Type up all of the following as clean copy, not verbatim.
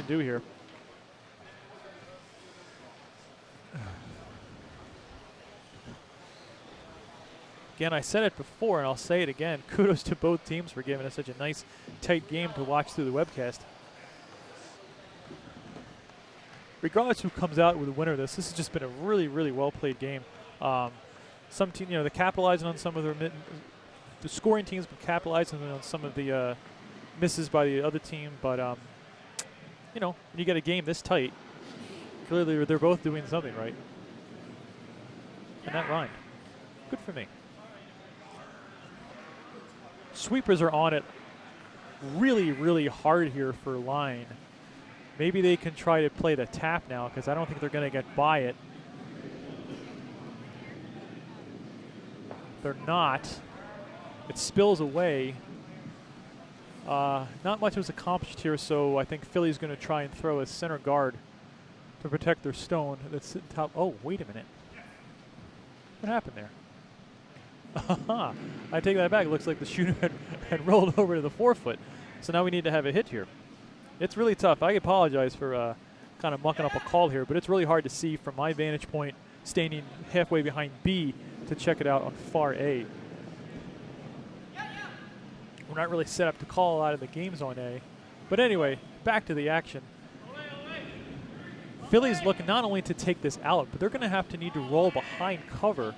can do here. Again, I said it before, and I'll say it again. Kudos to both teams for giving us such a nice, tight game to watch through the webcast. Regardless who comes out with a winner of this has just been a really, really well-played game. Some team, they're capitalizing on some of their the scoring teams, been capitalizing on some of the misses by the other team. But when you get a game this tight, clearly they're both doing something right. And that rhymed. Good for me. Sweepers are on it really, really hard here for line. Maybe they can try to play the tap now because I don't think they're going to get by it. They're not. It spills away. Not much was accomplished here, so I think Philly's going to try and throw a center guard to protect their stone that's sitting top. Oh, wait a minute. What happened there? I take that back. It looks like the shooter had rolled over to the forefoot. So now we need to have a hit here. It's really tough. I apologize for kind of mucking up a call here, but it's really hard to see from my vantage point, standing halfway behind B, to check it out on far A. We're not really set up to call a lot of the games on A. But anyway, back to the action. Philly's looking not only to take this out, but they're going to need to roll behind cover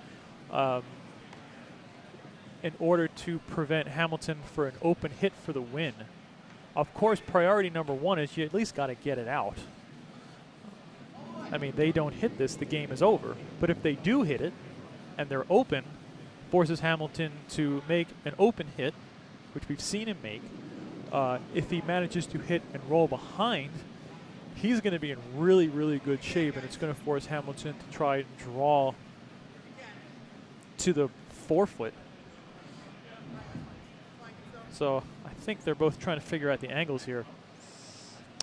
in order to prevent Hamilton for an open hit for the win. Of course, priority number one is you at least got to get it out. I mean, they don't hit this, the game is over. But if they do hit it, and they're open, forces Hamilton to make an open hit, which we've seen him make. If he manages to hit and roll behind, he's going to be in really, really good shape, and it's going to force Hamilton to try and draw to the forefoot. So I think they're both trying to figure out the angles here.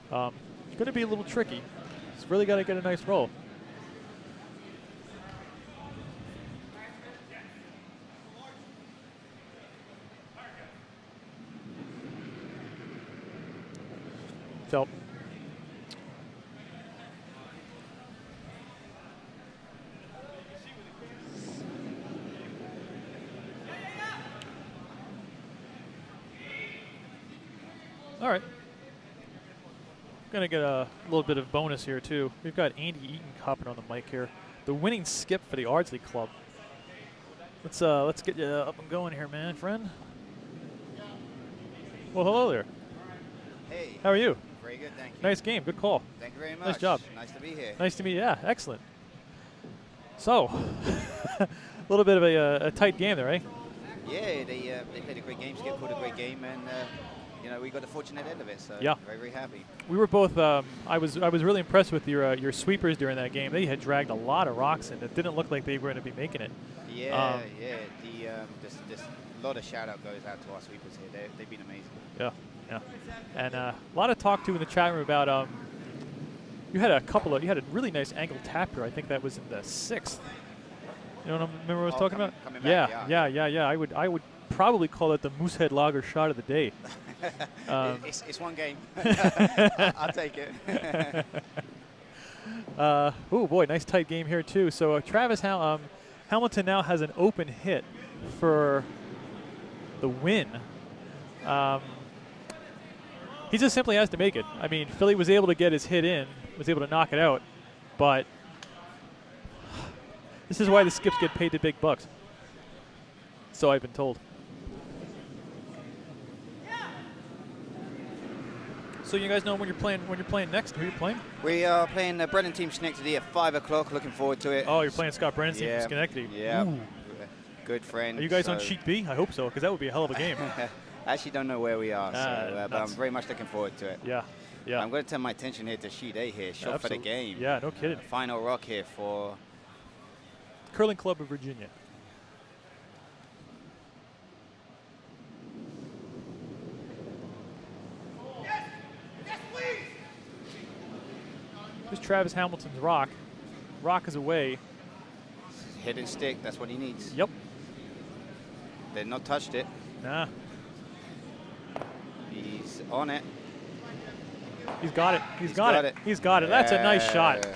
It's going to be a little tricky. He's really got to get a nice roll. So all right. Gonna get a little bit of bonus here too. We've got Andy Eaton hopping on the mic here. The winning skip for the Ardsley club. Let's get you up and going here, man, friend. Well, hello there. Hey. How are you? Very good, thank you. Nice game, good call. Thank you very much. Nice job. Nice to be here. Nice to meet you. Yeah, excellent. So, a little bit of a tight game there, eh? Yeah, they played a great game. Skip called a great game, and we got the fortunate end of it. So yeah, very, very happy. We were both. I was really impressed with your sweepers during that game. They had dragged a lot of rocks in. It didn't look like they were going to be making it. Yeah, Just a lot of shout out goes out to our sweepers here. They've been amazing. Yeah. Yeah, and a lot of talk too in the chat room about you had a really nice angle tap here. I think that was in the 6th. You know what I remember what I was talking about? Yeah. I would probably call it the Moosehead Lager shot of the day. It's one game. I'll take it. Oh boy, nice tight game here too. So Travis Hamilton now has an open hit for the win. He just simply has to make it. I mean, Philly was able to get his hit in, was able to knock it out, but this is why the skips get paid the big bucks. So I've been told. So you guys know when you're playing next? Who are you playing? We are playing the Brennan team Schenectady at 5 o'clock. Looking forward to it. Oh, you're playing Scott Brennan's team from Schenectady. Yeah. Ooh. Good friend. Are you guys on sheet B? I hope so, because that would be a hell of a game. I actually don't know where we are, but I'm very much looking forward to it. Yeah. I'm going to turn my attention here to sheet A here, shot for the game. Yeah, no kidding. Final rock here for Curling Club of Virginia. Yes, please. Here's Travis Hamilton's rock. Rock is away. Hit and stick, that's what he needs. Yep. They've not touched it. Nah. He's on it. He's got it. He's got it. He's got it. That's a nice shot.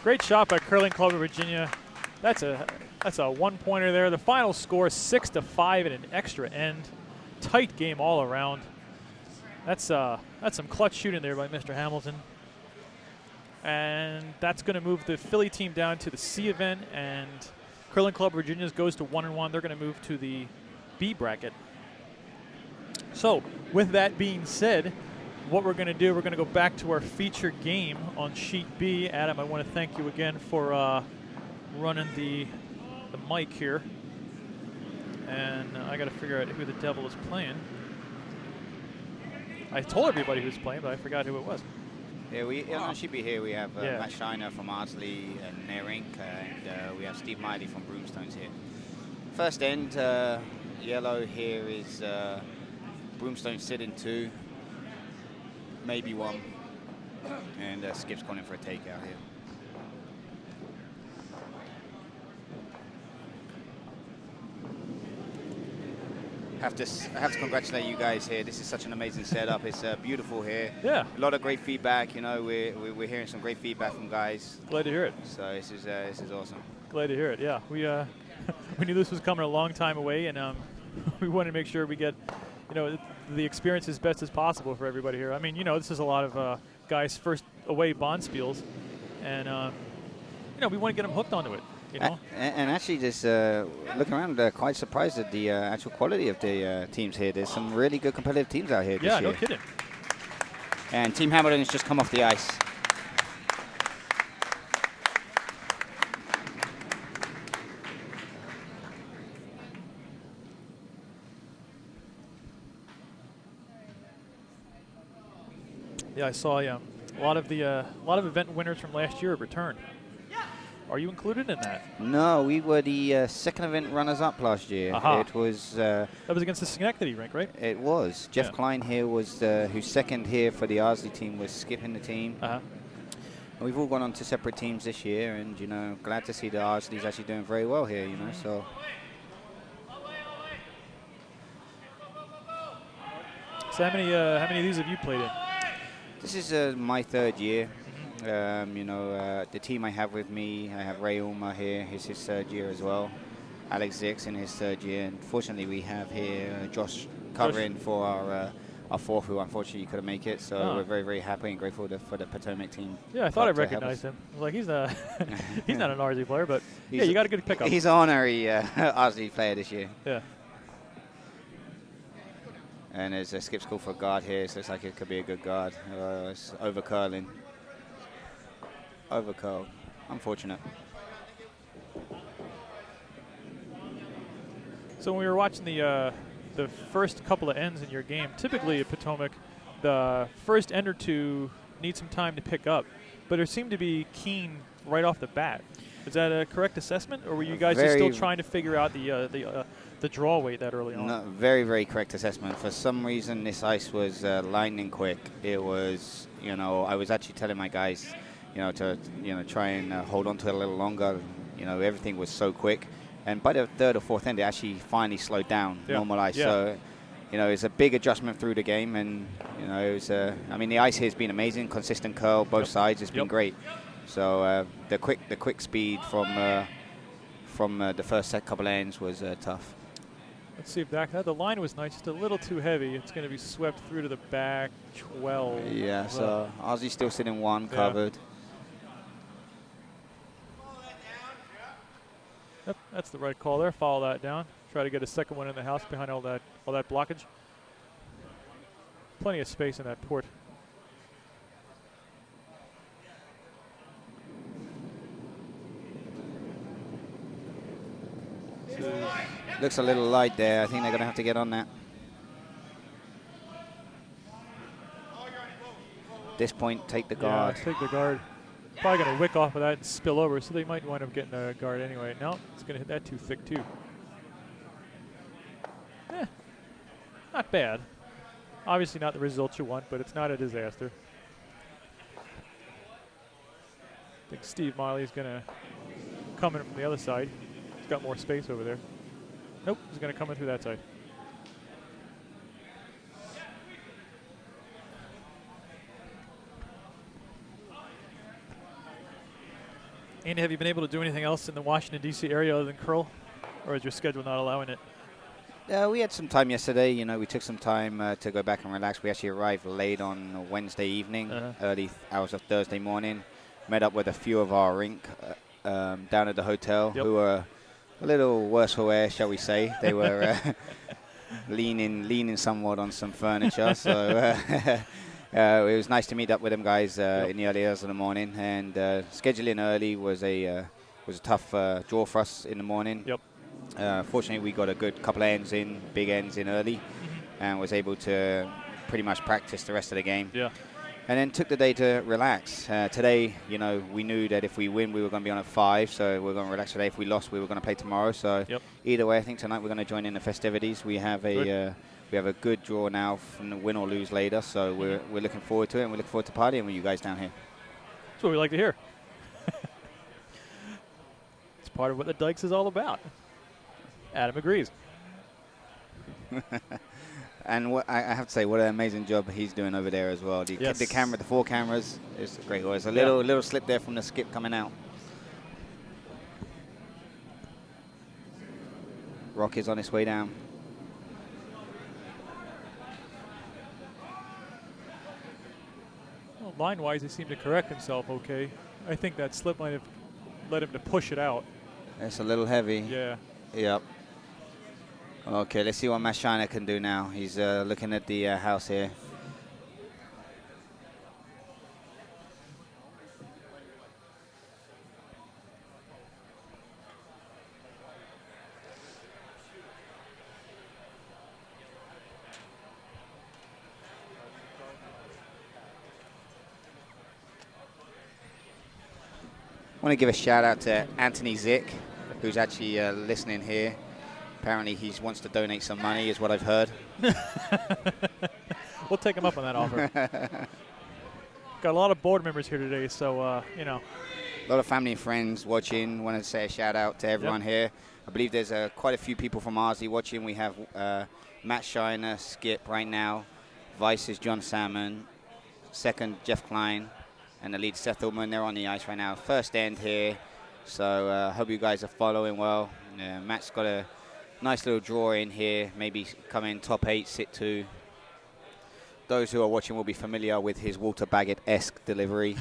Great shot by Curling Club of Virginia. That's a one-pointer there. The final score 6-5 in an extra end. Tight game all around. That's some clutch shooting there by Mr. Hamilton. And that's going to move the Philly team down to the C event, and Curling Club Virginia's goes to 1-1. They're going to move to the B bracket. So, with that being said, what we're going to do, we're going to go back to our feature game on Sheet B. Adam, I want to thank you again for running the mic here. And I got to figure out who the devil is playing. I told everybody who was playing, but I forgot who it was. Yeah, on Sheet B here we have Matt Shiner from Ardsley and Nair Inc. And we have Steve Miley from Broomstones here. First end, yellow here is Broomstones sitting 2, maybe 1, and Skip's going in for a takeout here. I have to congratulate you guys here. This is such an amazing setup. It's beautiful here. Yeah. A lot of great feedback. You know, we're hearing some great feedback from guys. Glad to hear it. So this is awesome. Glad to hear it. Yeah, we we knew this was coming a long time away, and we wanted to make sure we get, you know, the experience as best as possible for everybody here. I mean, you know, this is a lot of guys' first away Bonspiels, and you know, we want to get them hooked onto it. You know? And actually, just looking around, quite surprised at the actual quality of the teams here. There's some really good competitive teams out here this year. Yeah, no kidding. And Team Hamilton has just come off the ice. Yeah, I saw a lot of event winners from last year have returned. Are you included in that? No, we were the second event runners-up last year. It was that was against the Schenectady rink, right? It was. Jeff Klein here was who's second here for the Ardsley team, was skipping the team. And we've all gone on to separate teams this year, and you know, glad to see the Ardsley's actually doing very well here. You know, so. So how many of these have you played in? This is my 3rd year. You know, the team I have with me, I have Ray Ulmer here, his 3rd year as well. Alex Zix in his 3rd year. And fortunately, we have here Josh covering for our 4th, who unfortunately couldn't make it. So we're very, very happy and grateful for the Potomac team. Yeah, I thought I recognized him. I was like, he's not an Ardsley player, but yeah, you got a good pickup. He's an honorary Ardsley player this year. Yeah. And there's a skip school for guard here, so it looks like it could be a good guard. It's over curling. Over curl. Unfortunate. So when we were watching the first couple of ends in your game, typically at Potomac, the first end or two need some time to pick up, but it seemed to be keen right off the bat. Is that a correct assessment, or were you guys just still trying to figure out the draw weight that early on? No, very, very correct assessment. For some reason, this ice was lightning quick. It was, you know, I was actually telling my guys, you know, to try and hold on to it a little longer. You know, everything was so quick, and by the 3rd or 4th end, it actually finally slowed down, normal ice. So, you know, it's a big adjustment through the game, and you know, it was. I mean, the ice here has been amazing, consistent curl both sides. It's been great. So the quick speed from the first couple ends was tough. Let's see if the line was nice, just a little too heavy. It's going to be swept through to the back 12. Yeah, so Ozzy's still sitting 1 covered. Yep, that's the right call there. Follow that down. Try to get a second one in the house behind all that blockage. Plenty of space in that port. Looks a little light there. I think they're going to have to get on that. This point, take the guard. Yeah, take the guard. Probably going to wick off of that and spill over, so they might wind up getting a guard anyway. No, it's going to hit that too thick, too. Not bad. Obviously not the result you want, but it's not a disaster. I think Steve Miley's going to come in from the other side. He's got more space over there. Nope, he's going to come in through that side. Andy, have you been able to do anything else in the Washington, D.C. area other than curl? Or is your schedule not allowing it? We had some time yesterday. You know, we took some time to go back and relax. We actually arrived late on Wednesday evening, early hours of Thursday morning. Met up with a few of our rink down at the hotel who were a little worse for wear, shall we say. They were leaning somewhat on some furniture. So it was nice to meet up with them guys in the early hours of the morning. And scheduling early was a tough draw for us in the morning. Fortunately, we got a good couple of big ends in early, and was able to pretty much practice the rest of the game. And then took the day to relax. Today, you know, we knew that if we win, we were going to be on at 5, so we're going to relax today. If we lost, we were going to play tomorrow. So either way, I think tonight we're going to join in the festivities. We have a good draw now from the win or lose later, so we're looking forward to it, and we look forward to partying with you guys down here. That's what we like to hear. It's part of what the Dykes is all about. Adam agrees. And I have to say, what an amazing job he's doing over there as well. The camera, the 4 cameras, it's great. There's a little slip there from the skip coming out. Rock is on his way down. Well, line-wise, he seemed to correct himself okay. I think that slip might have led him to push it out. It's a little heavy. Yeah. Yep. Okay, let's see what Matt Shiner can do now. He's looking at the house here. I want to give a shout out to Anthony Zick, who's actually listening here. Apparently he wants to donate some money, is what I've heard. We'll take him up on that offer. Got a lot of board members here today, so, you know. A lot of family and friends watching. Want to say a shout out to everyone here. I believe there's quite a few people from Ardsley watching. We have Matt Shiner, Skip right now. Vice is John Salmon. Second, Jeff Klein. And the lead, Seth Ullman. They're on the ice right now. First end here. So hope you guys are following well. Matt's got a nice little draw in here, maybe come in top 8, sit 2. Those who are watching will be familiar with his Walter Baggett-esque delivery.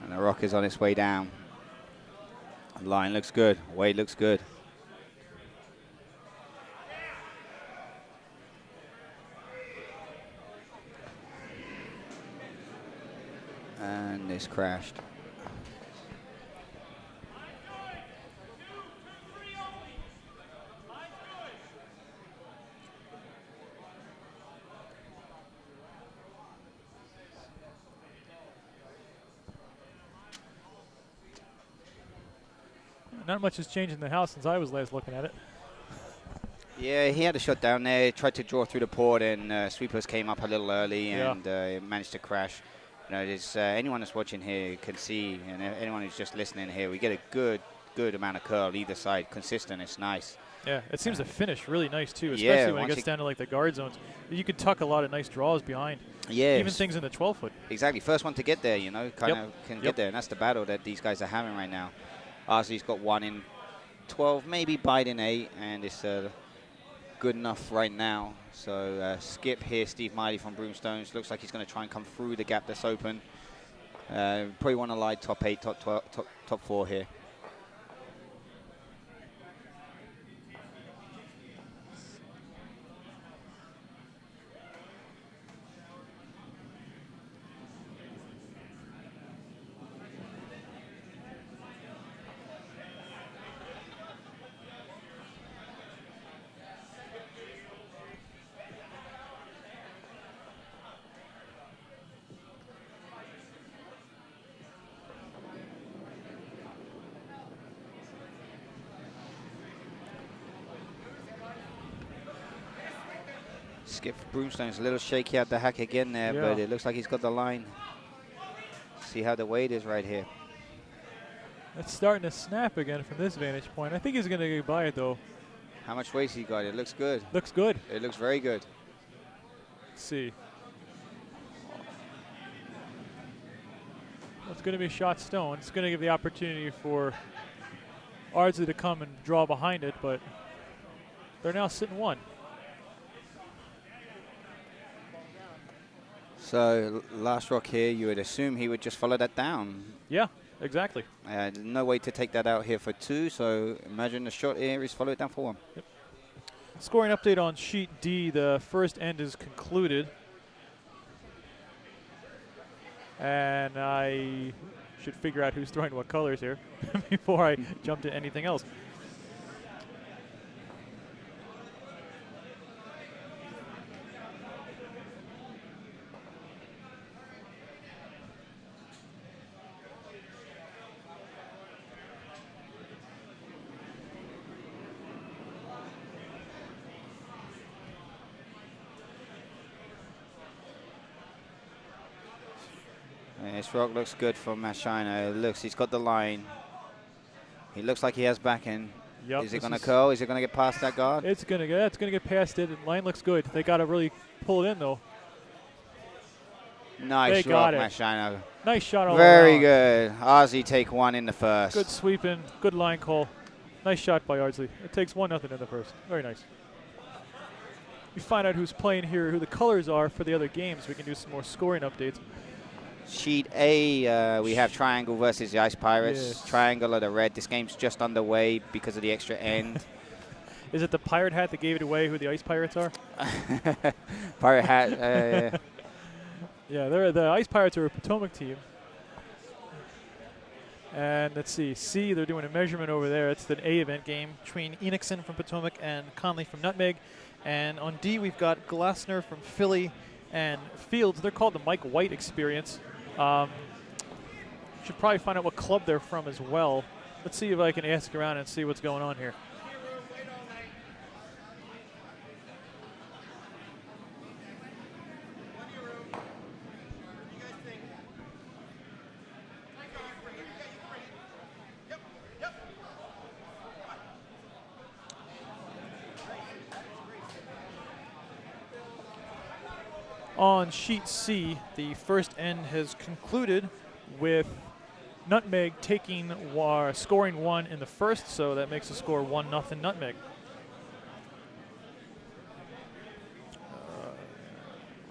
The Rock is on its way down. Line looks good. Wade looks good. And this crashed. Not much has changed in the house since I was last looking at it. Yeah, he had a shot down there, tried to draw through the port, and sweepers came up a little early and managed to crash. You know, there's, anyone that's watching here can see, and anyone who's just listening here, we get a good amount of curl either side, consistent. It's nice. Yeah, it seems to finish really nice too, especially when it gets down to like the guard zones. You could tuck a lot of nice draws behind. Yeah, even things in the 12-foot. Exactly, first one to get there, you know, kind of can get there, and that's the battle that these guys are having right now. Ardsley's got 1 in 12, maybe Biden 8, and it's good enough right now. So Skip here, Steve Miley from Broomstones. Looks like he's going to try and come through the gap that's open. Probably want to lie top 8, top 12, top 4 here. Skip Broomstones a little shaky at the hack again there, Yeah. but it looks like he's got the line. See how the weight is right here. It's starting to snap again from this vantage point. I think he's going to get by it, though. How much weight he got? It looks good. Looks good. It looks very good. Let's see. Well, it's going to be shot stone. It's going to give the opportunity for Ardsley to come and draw behind it, but they're now sitting 1. So last rock here, you would assume he would just follow that down. Yeah, exactly. No way to take that out here for 2, so imagine the shot here is follow it down for 1. Yep. Scoring update on sheet D. The first end is concluded. And I should figure out who's throwing what colors here before I jump to anything else. This rock looks good for Mashina. It looks, he's got the line. He looks like he has backing. Yep, Is it going to curl? Is it going to get past that guard? It's going to get past it. Line looks good. They got to really pull it in, though. Nice They rock, got it. Mashina. Nice shot all Very around. good. Ardsley take 1 in the first. Good sweeping. Good line call. Nice shot by Ardsley. It takes 1-0 in the first. Very nice. We find out who's playing here, who the colors are for the other games. We can do some more scoring updates. Sheet A, we have Triangle versus the Ice Pirates. Yes. Triangle are the red. This game's just underway because of the extra end. Is it the pirate hat that gave it away who the Ice Pirates are? Pirate hat. Yeah, the Ice Pirates are a Potomac team. And let's see, C, they're doing a measurement over there. It's the A event game between Enixon from Potomac and Conley from Nutmeg. And on D, we've got Glassner from Philly and Fields. They're called the Mike White Experience. Should probably find out what club they're from as well. Let's see if I can ask around and see what's going on here. On sheet C, the first end has concluded with Nutmeg taking scoring 1 in the first, so that makes the score 1-0 Nutmeg.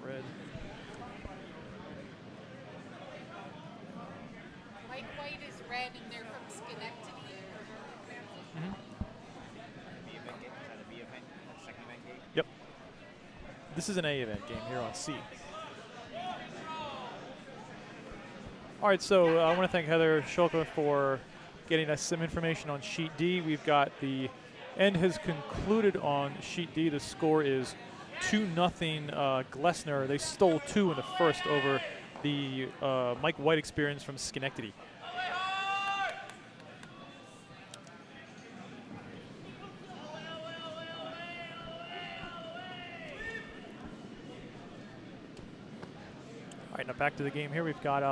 Red. Mike White is red and they're from Schenectady. Yep. This is an A event game here on C. All right, so I want to thank Heather Schulke for getting us some information on sheet D. We've got the end has concluded on sheet D. The score is 2-0 Glessner. They stole 2 in the first over the Mike White Experience from Schenectady. All right, now back to the game here. We've got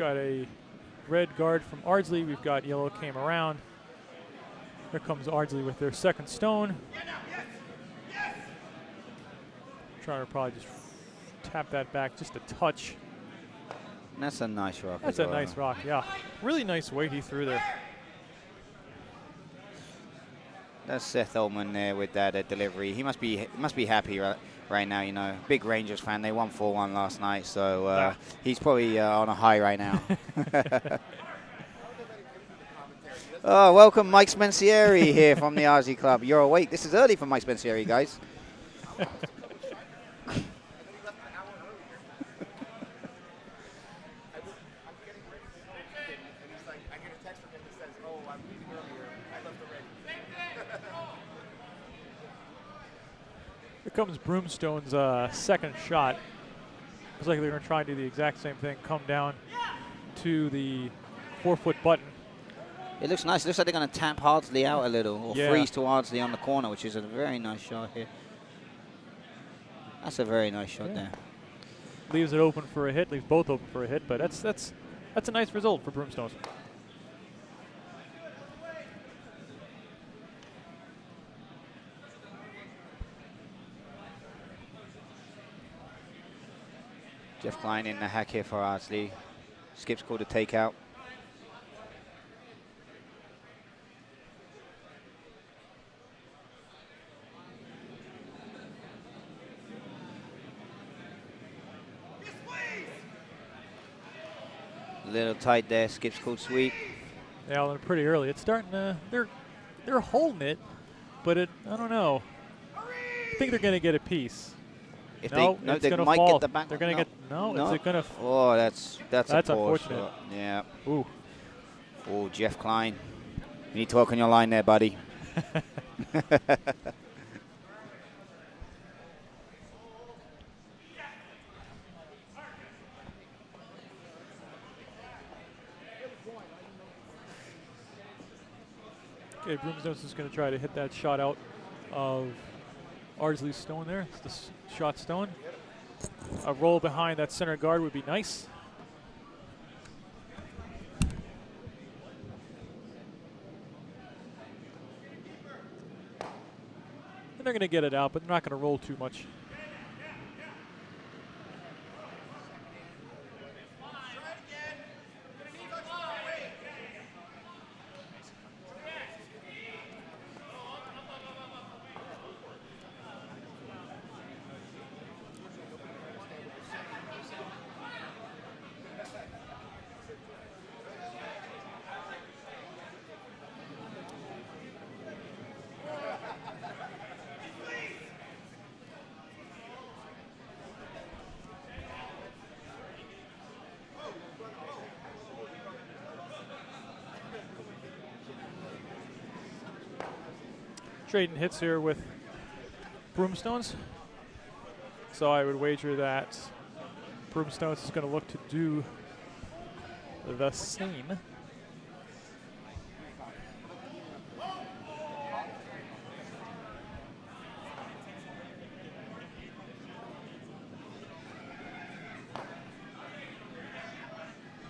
a red guard from Ardsley. We've got yellow came around. Here comes Ardsley with their second stone. Trying to probably just tap that back just a touch. That's a nice rock. That's a nice rock, yeah. Really nice weight he threw there. That's Seth Ullman there with that delivery. He must be happy right now, you know. Big Rangers fan. They won 4-1 last night, so he's probably on a high right now. Oh, welcome Mike Spencieri here from the Ardsley Club. You're awake. This is early for Mike Spencieri, guys. Here comes Broomstone's second shot. Looks like they're going to try and do the exact same thing, come down to the 4-foot button. It looks nice. It looks like they're going to tap Ardsley out a little, or Yeah. freeze to Ardsley on the corner, which is a very nice shot here. That's a very nice shot there. Leaves it open for a hit. Leaves both open for a hit. But that's a nice result for Broomstones. Jeff Klein in the hack here for Ardsley. Skip's called a takeout. Little tight there. Skip's called sweep. Yeah, they're pretty early. It's starting to. They're holding it, but I don't know. I think they're going to get a piece. If no, they it's going to might fall. get the back. They're going to get no. Is it going to? Oh, that's a poor unfortunate. shot. Yeah. Ooh. Oh, Jeff Klein. You need to work on your line there, buddy. Okay, Broomstones is going to try to hit that shot out of Ardsley's stone there. It's the shot stone. A roll behind that center guard would be nice. And they're going to get it out, but they're not going to roll too much. Trading hits here with Broomstones. So I would wager that Broomstones is going to look to do the same.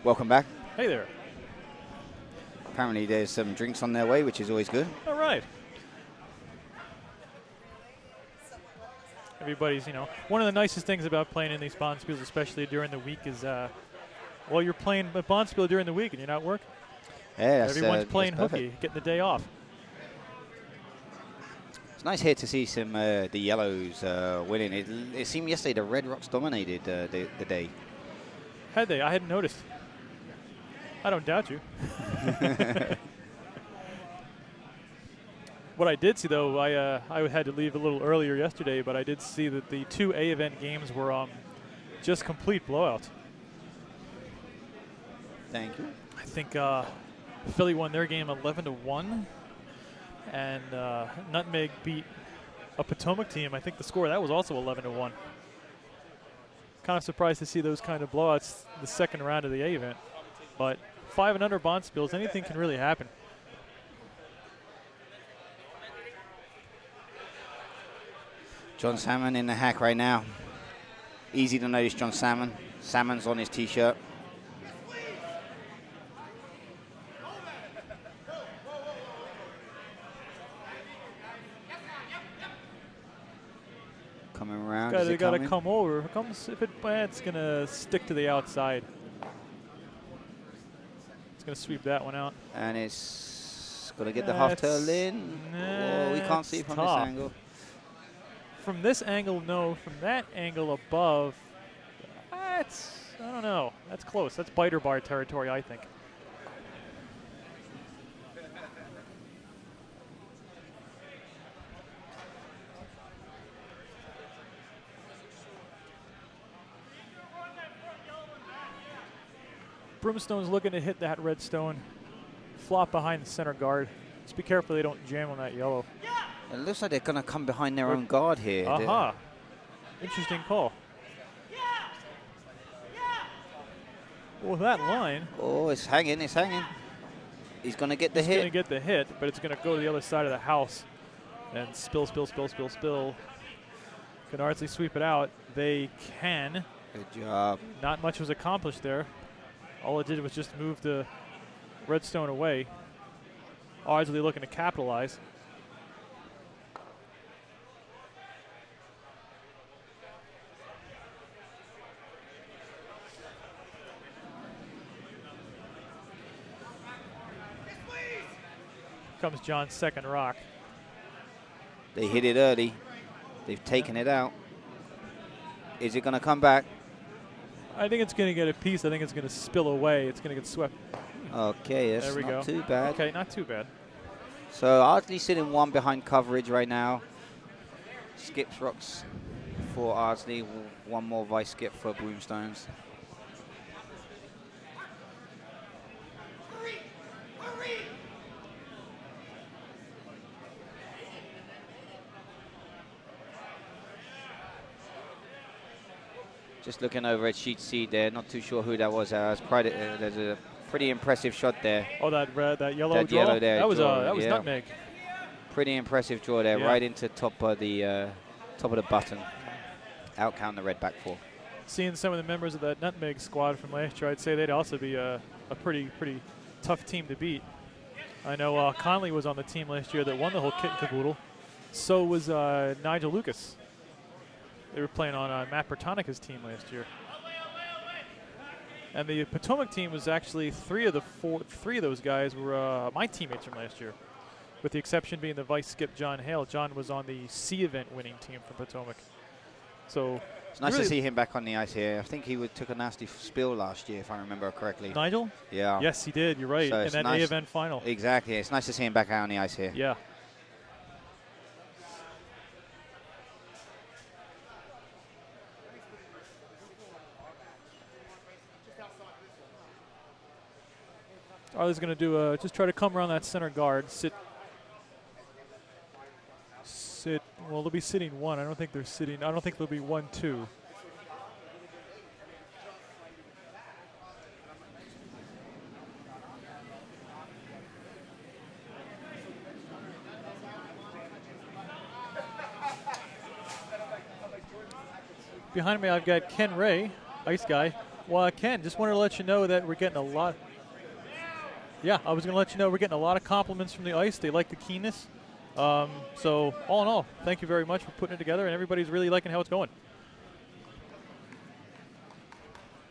Welcome back. Hey there. Apparently there's some drinks on their way, which is always good. All right. Everybody's, one of the nicest things about playing in these Bonspiels, especially during the week, is, well, you're playing a Bonspiel during the week and you're not working. Yeah, everyone's playing hooky, getting the day off. It's nice here to see some the yellows winning. It seemed yesterday the Red Rocks dominated the day. Had they? I hadn't noticed. I don't doubt you. What I did see, though, I had to leave a little earlier yesterday, but I did see that the 2 A event games were just complete blowouts. Thank you. I think Philly won their game 11-1, and Nutmeg beat a Potomac team. I think the score that was also 11-1. Kind of surprised to see those kind of blowouts the second round of the A event, but 5 and under Bonspiels, anything can really happen. John Salmon in the hack right now. Easy to notice John Salmon. Salmon's on his T-shirt. Coming around. They got to come over. It's going to stick to the outside. It's going to sweep that one out. And it's going to get the half turn in. Oh, we can't see from this angle. From this angle, no. From that angle above, I don't know. That's close. That's biter bar territory, I think. Broomstone's looking to hit that red stone. Flop behind the center guard. Just be careful they don't jam on that yellow. It looks like they're going to come behind their own guard here. Aha. Interesting call. Well, that line. Oh, it's hanging, it's hanging. He's going to get the He's going to hit. get the hit, but it's going to go to the other side of the house and spill. Can Ardsley sweep it out? They can. Good job. Not much was accomplished there. All it did was just move the redstone away. Ardsley looking to capitalize. Comes John's second rock. They hit it early. They've taken it out. Is it going to come back? I think it's going to get a piece. I think it's going to spill away. It's going to get swept. Okay, that's There we not go. too bad. Okay, not too bad. So Ardsley sitting one behind coverage right now. Skips rocks for Ardsley. One more vice skip for Broomstones. Just looking over at sheet C there, not too sure who that was. There's a pretty impressive shot there. Oh, that red, that yellow That draw? yellow there, That was draw, that was yeah. nutmeg. Pretty impressive draw there, Yeah. right into top of the button. Out count the red back four. Seeing some of the members of that nutmeg squad from last year, I'd say they'd also be a pretty tough team to beat. I know Conley was on the team last year that won the whole kit and caboodle. So was Nigel Lucas. They were playing on Matt Bertonica's team last year. And the Potomac team was actually three of those guys were my teammates from last year, with the exception being the vice skip John Hale. John was on the C event winning team from Potomac. So It's nice to see him back on the ice here. I think he took a nasty spill last year, if I remember correctly. Nigel? Yeah. Yes, he did. You're right. So In it's that nice. A event final. Exactly. It's nice to see him back out on the ice here. Yeah. Arley's going to do just try to come around that center guard, sit. Well, they'll be sitting one. I don't think they're sitting. I don't think they'll be 1-2. Behind me, I've got Ken Ray, ice guy. Well, Ken, just wanted to let you know that we're getting a lot. Yeah, I was going to let you know we're getting a lot of compliments from the ice. They like the keenness. So all in all, thank you very much for putting it together, and everybody's really liking how it's going.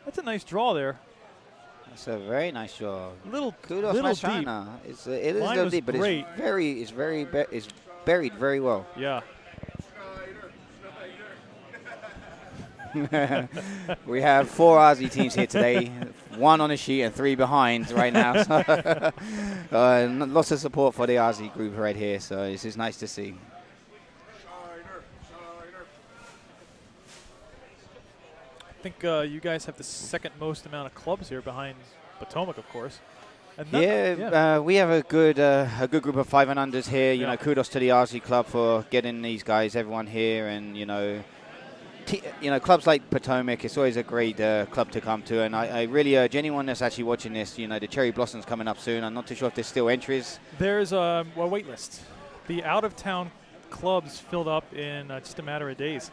That's a nice draw there. That's a very nice draw. Little Kudos, nice deep. China. It is a Mine little was deep, but great. it's buried very well. Yeah. We have 4 Aussie teams here today, 1 on the sheet and 3 behind right now. So, lots of support for the Aussie group right here, so this is nice to see. I think you guys have the second most amount of clubs here behind Potomac, of course. And We have a good group of 5 and unders here. You Yeah. know, kudos to the Ardsley club for getting these guys, everyone here, and clubs like Potomac. It's always a great club to come to, and I really urge anyone that's actually watching this. You know, the Cherry Blossom's coming up soon. I'm not too sure if there's still entries. There's a wait list. The out-of-town clubs filled up in just a matter of days.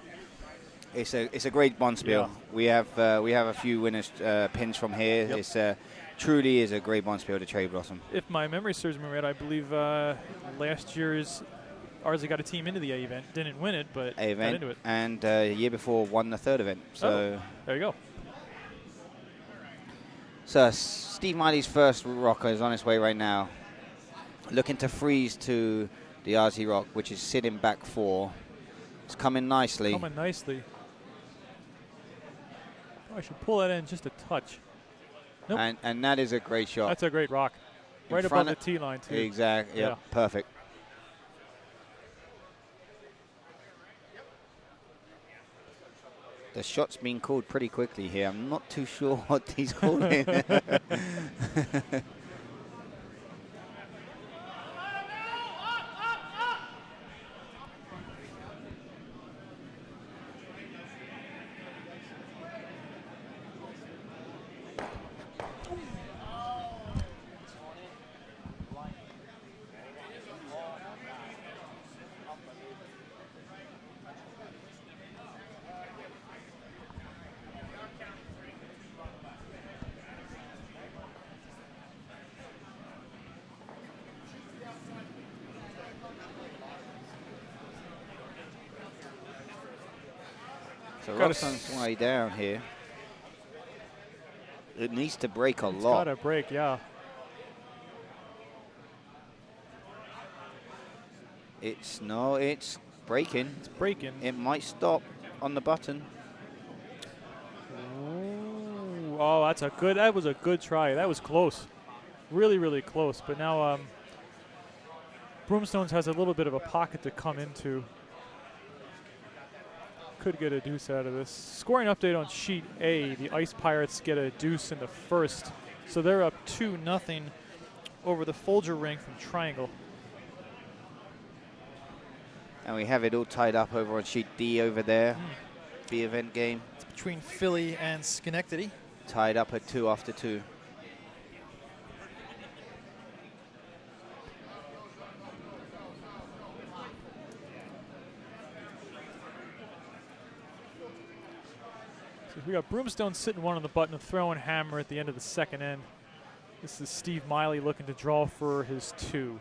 It's a great Bonspiel. Yeah. We have a few winners pins from here. Yep. It's truly is a great Bonspiel, the Cherry Blossom. If my memory serves me right, I believe last year's Ardsley got a team into the A event. Didn't win it, but got into it. And the year before won the 3rd event. So there you go. So Steve Miley's first rocker is on its way right now. Looking to freeze to the Ardsley rock, which is sitting back 4. It's coming nicely. Coming nicely. I should pull that in just a touch. Nope. And that is a great shot. That's a great rock. In Right above front the of- tee line, too. Exactly. Yeah. Yep. Perfect. The shot's been called pretty quickly here. I'm not too sure what he's calling. So Roxanne's way down here. It needs to break a lot. It's got to break, yeah. It's breaking. It's breaking. It might stop on the button. Ooh, oh, that was a good try. That was close. Really, really close. But now Broomstones has a little bit of a pocket to come into. Could get a deuce out of this. Scoring update on sheet A. The Ice Pirates get a deuce in the first. So they're up 2-0 over the Folger rink from Triangle. And we have it all tied up over on sheet D over there. B event game. It's between Philly and Schenectady. Tied up at 2 after 2. So we got Broomstone sitting one on the button, throwing hammer at the end of the second end. This is Steve Miley looking to draw for his 2.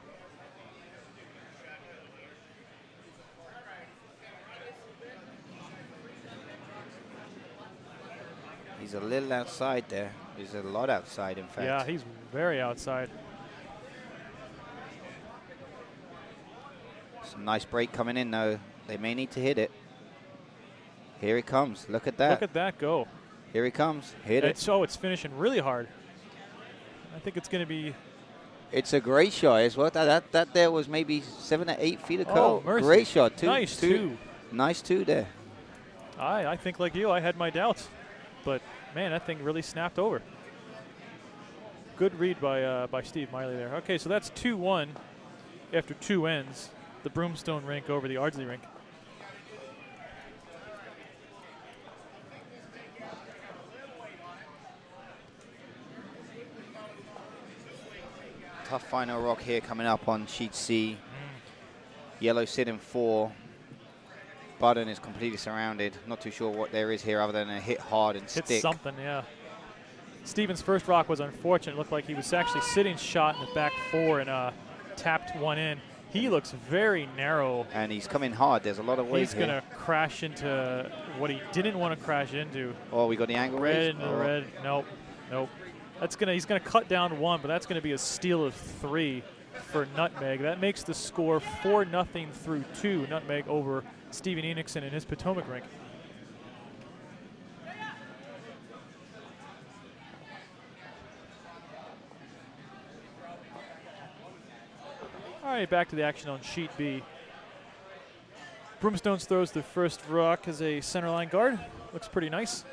He's a little outside there. He's a lot outside, in fact. Yeah, he's very outside. Some nice break coming in, though. They may need to hit it. Here he comes. Look at that. Look at that go. Here he comes. Hit it. So it's finishing really hard. I think it's going to be... It's a great shot as well. That there was maybe 7 or 8 feet of Oh, curl. mercy. Great shot. Nice two. Nice 2 there. I think like you, I had my doubts. But, man, that thing really snapped over. Good read by Steve Miley there. Okay, so that's 2-1 after 2 ends. The Broomstone rink over the Ardsley rink. Tough final rock here coming up on sheet C. Yellow sitting 4. Button is completely surrounded. Not too sure what there is here other than a hit hard and stick. Hit something, yeah. Stevens' first rock was unfortunate. It looked like he was actually sitting shot in the back 4 and tapped one in. He looks very narrow. And he's coming hard. There's a lot of weight He's going to crash into what he didn't want to crash into. Oh, we got the angle Red raised? into red. Nope. He's going to cut down 1, but that's going to be a steal of 3 for Nutmeg. That makes the score 4-0 through 2. Nutmeg over Steven Enixon in his Potomac rink. All right, back to the action on sheet B. Broomstones throws the first rock as a centerline guard. Looks pretty nice.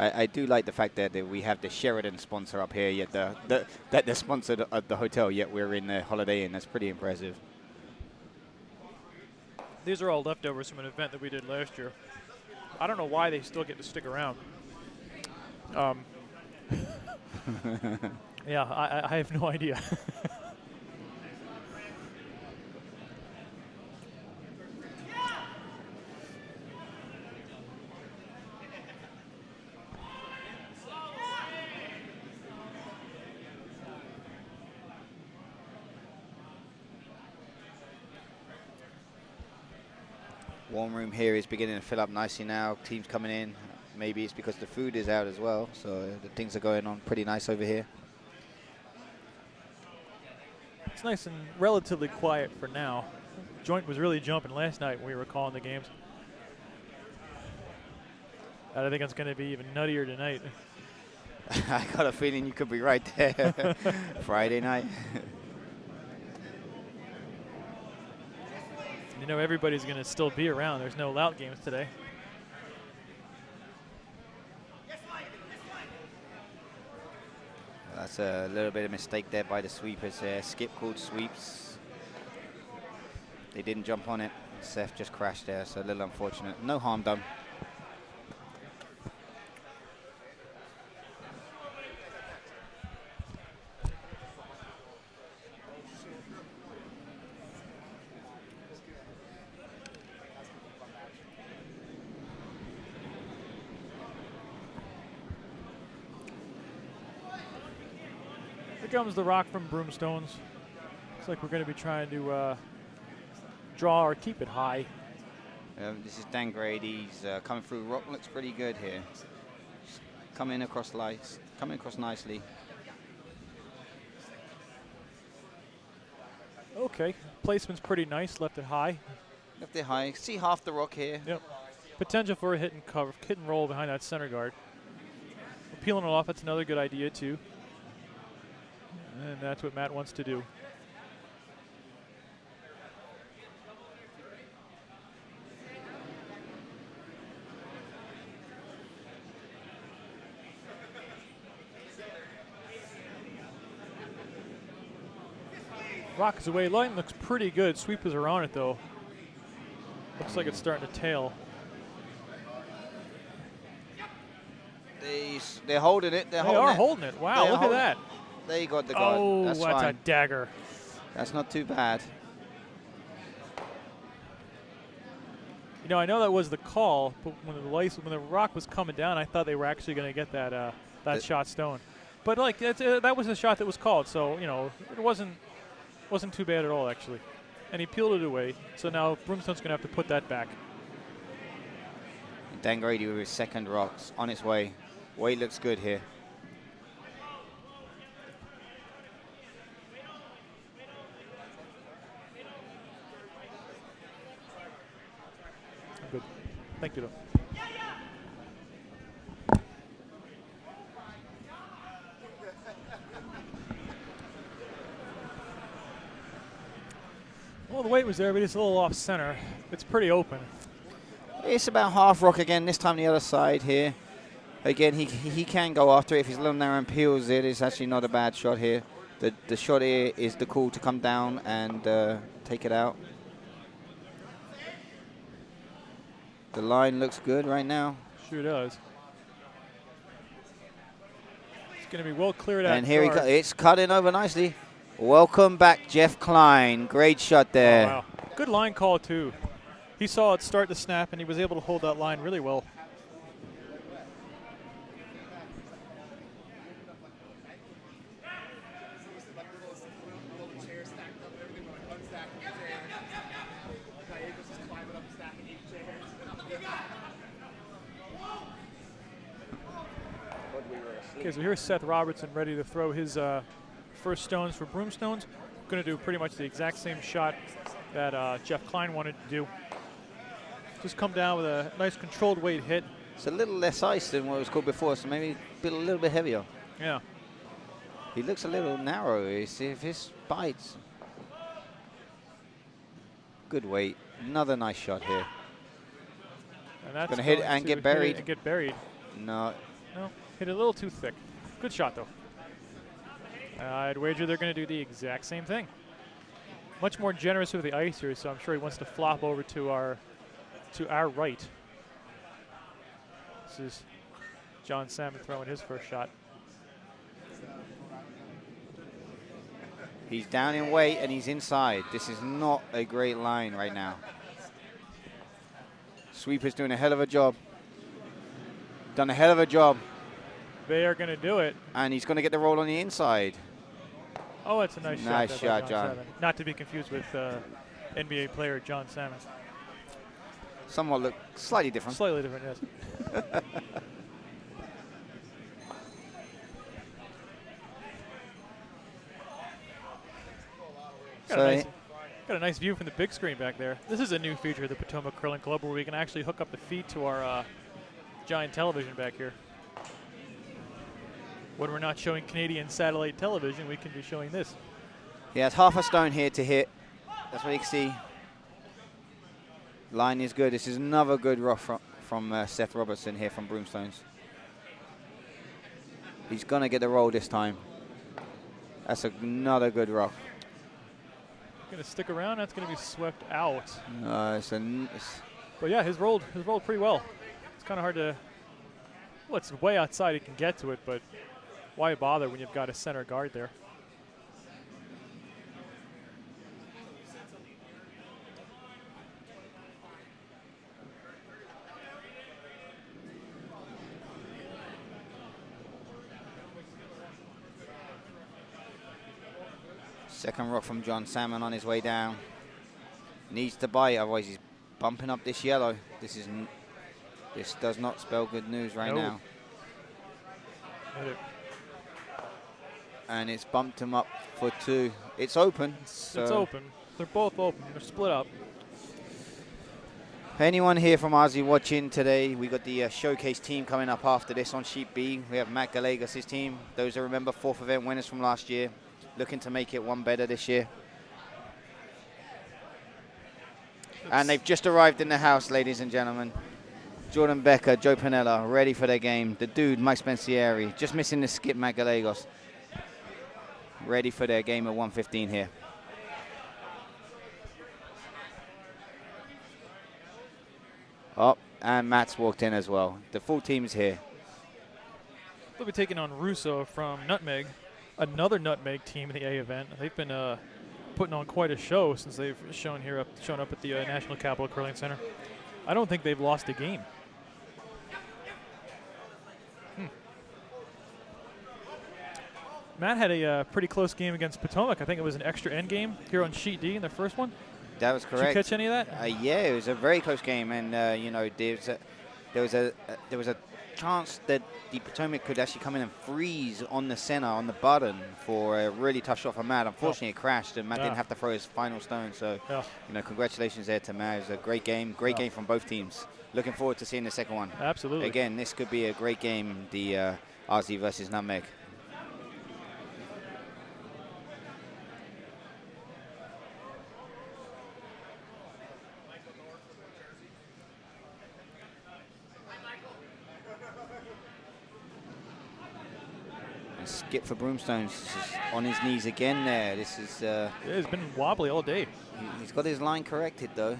I do like the fact that we have the Sheridan sponsor up here, yet that they're sponsored at the hotel, yet we're in the Holiday Inn. That's pretty impressive. These are all leftovers from an event that we did last year. I don't know why they still get to stick around. Yeah, I have no idea. Warm room here is beginning to fill up nicely now. Teams coming in. Maybe it's because the food is out as well, so the things are going on pretty nice over here. It's nice and relatively quiet for now. Joint was really jumping last night when we were calling the games. I think it's going to be even nuttier tonight. I got a feeling you could be right there. Friday night. You know, everybody's going to still be around. There's no lout games today. That's a little bit of mistake there by the sweepers there. Skip called sweeps. They didn't jump on it. Seth just crashed there, so a little unfortunate. No harm done. comes the rock from Broomstones. Looks like we're going to be trying to draw or keep it high. This is Dan Grady's coming through. Rock looks pretty good here. Coming across nicely. Okay, placement's pretty nice. Left it high. Left it high. See half the rock here. Yep. Potential for a hit and roll behind that center guard. Peeling it off, that's another good idea too. And that's what Matt wants to do. Rock is away. Line looks pretty good. Sweepers are on it though. Looks like it's starting to tail. They're holding it. They are holding it. Wow, look at that. They got the guard. Oh, that's a fine. dagger. That's not too bad. You know, I know that was the call, but when the rock was coming down, I thought they were actually going to get that shot stone. But like that was the shot that was called, so you know it wasn't too bad at all actually. And he peeled it away. So now Broomstone's going to have to put that back. Dan Grady with his second rocks on its way. Weight looks good here. Good. Thank you, though. Well, the weight was there, but it's a little off center. It's pretty open. It's about half rock again, this time the other side here. Again, he can go after it. If he's a little narrow and peels it, it's actually not a bad shot here. The shot here is the call to come down and take it out. The line looks good right now. Sure does. It's going to be well cleared out. And here it's cutting over nicely. Welcome back, Jeff Klein. Great shot there. Oh, wow. Good line call, too. He saw it start to snap, and he was able to hold that line really well. Okay, so here's Seth Robertson ready to throw his first stones for Broomstones. Going to do pretty much the exact same shot that Jeff Klein wanted to do. Just come down with a nice controlled weight hit. It's a little less ice than what it was called before, so maybe a little bit heavier. Yeah. He looks a little narrow. You see if his bites. Good weight. Another nice shot here. And that's gonna hit it and get buried. And get buried. No. No, hit it a little too thick. Good shot though. I'd wager they're going to do the exact same thing. Much more generous with the ice here, so I'm sure he wants to flop over to our right. This is John Salmon throwing his first shot. He's down in weight and he's inside. This is not a great line right now. Sweeper's doing a hell of a job. Done a hell of a job. They are going to do it. And he's going to get the roll on the inside. Oh, it's a nice shot. Nice shot, John. Salmon. Not to be confused with NBA player John Salmon. Somewhat look slightly different. Slightly different, yes. Got a nice view from the big screen back there. This is a new feature of the Potomac Curling Club where we can actually hook up the feed to our giant television back here. When we're not showing Canadian satellite television, we can be showing this. He has half a stone here to hit. That's what you can see. Line is good. This is another good rock from Seth Robertson here from Broomstones. He's going to get the roll this time. That's another good rock. Going to stick around. That's going to be swept out. But yeah, his rolled pretty well. It's kind of hard to. Well, it's way outside. He can get to it, but why bother when you've got a center guard there? Second rock from John Salmon on his way down. Needs to bite, otherwise he's bumping up this yellow. This does not spell good news right now. And it's bumped him up for 2. It's open. It's open. They're both open. They're split up. Anyone here from Ardsley watching today, we got the showcase team coming up after this on Sheet B. We have Matt Gallegos' team. Those who remember 4th event winners from last year, looking to make it one better this year. And they've just arrived in the house, ladies and gentlemen. Jordan Becker, Joe Panella, ready for their game. The dude, Mike Spencieri, just missing the skip, Matt Gallegos. Ready for their game at 1:15 here. Oh, and Matt's walked in as well. The full team's here. They'll be taking on Russo from Nutmeg, another Nutmeg team in the A event. They've been putting on quite a show since they've shown up at the National Capital Curling Center. I don't think they've lost a game. Matt had a pretty close game against Potomac. I think it was an extra end game here on Sheet D in their first one. That was correct. Did you catch any of that? Yeah, it was a very close game, and you know, there was a chance that the Potomac could actually come in and freeze on the center, on the button, for a really tough shot from Matt. Unfortunately, it crashed, and Matt didn't have to throw his final stone. So, you know, congratulations there to Matt. It was a great game game from both teams. Looking forward to seeing the second one. Absolutely. Again, this could be a great game, the Ardsley versus Nutmeg. Skip for Broomstones. This is on his knees again there. This is... yeah, he's been wobbly all day. He's got his line corrected, though.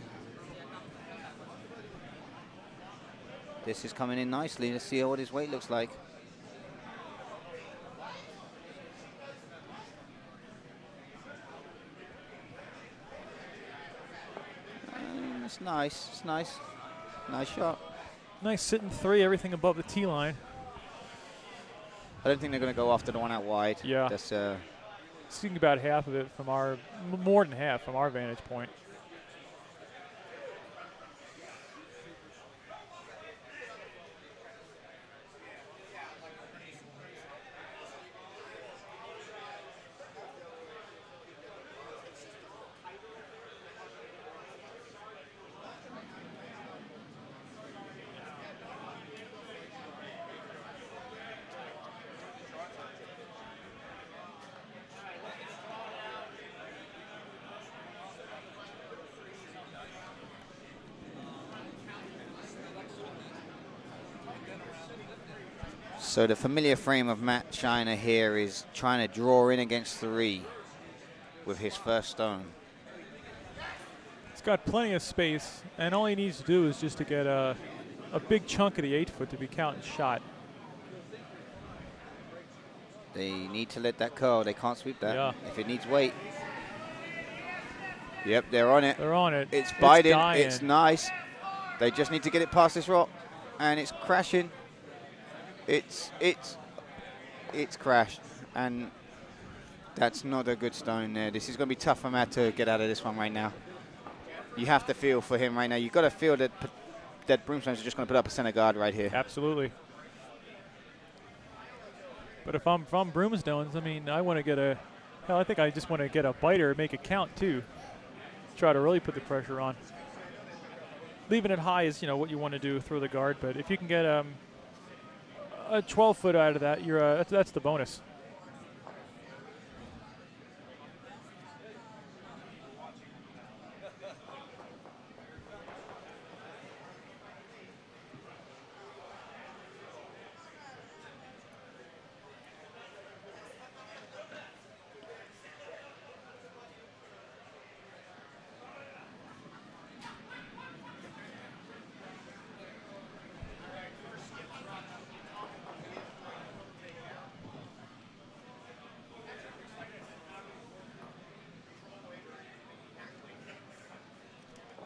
This is coming in nicely. Let's see what his weight looks like. It's nice. It's nice. Nice shot. Nice sitting 3, everything above the T line. I don't think they're going to go after the one out wide. Yeah. That's seeing about half of it from more than half from our vantage point. So the familiar frame of Matt Shiner here is trying to draw in against 3 with his first stone. It's got plenty of space, and all he needs to do is just to get a big chunk of the 8-foot to be counting shot. They need to let that curl. They can't sweep that. Yeah. If it needs weight. Yep, they're on it. They're on it. It's biting. Dying. It's nice. They just need to get it past this rock, and it's crashing. It's crashed, and that's not a good stone there. This is going to be tough for Matt to get out of this one right now. You have to feel for him right now. You've got to feel that Broomstones are just going to put up a center guard right here. Absolutely. But if I'm from Broomstones, I mean, I want to get hell, I think I just want to get a biter, make it count too. Try to really put the pressure on. Leaving it high is, you know, what you want to do, throw the guard. But if you can get a 12-foot out of that, that's the bonus.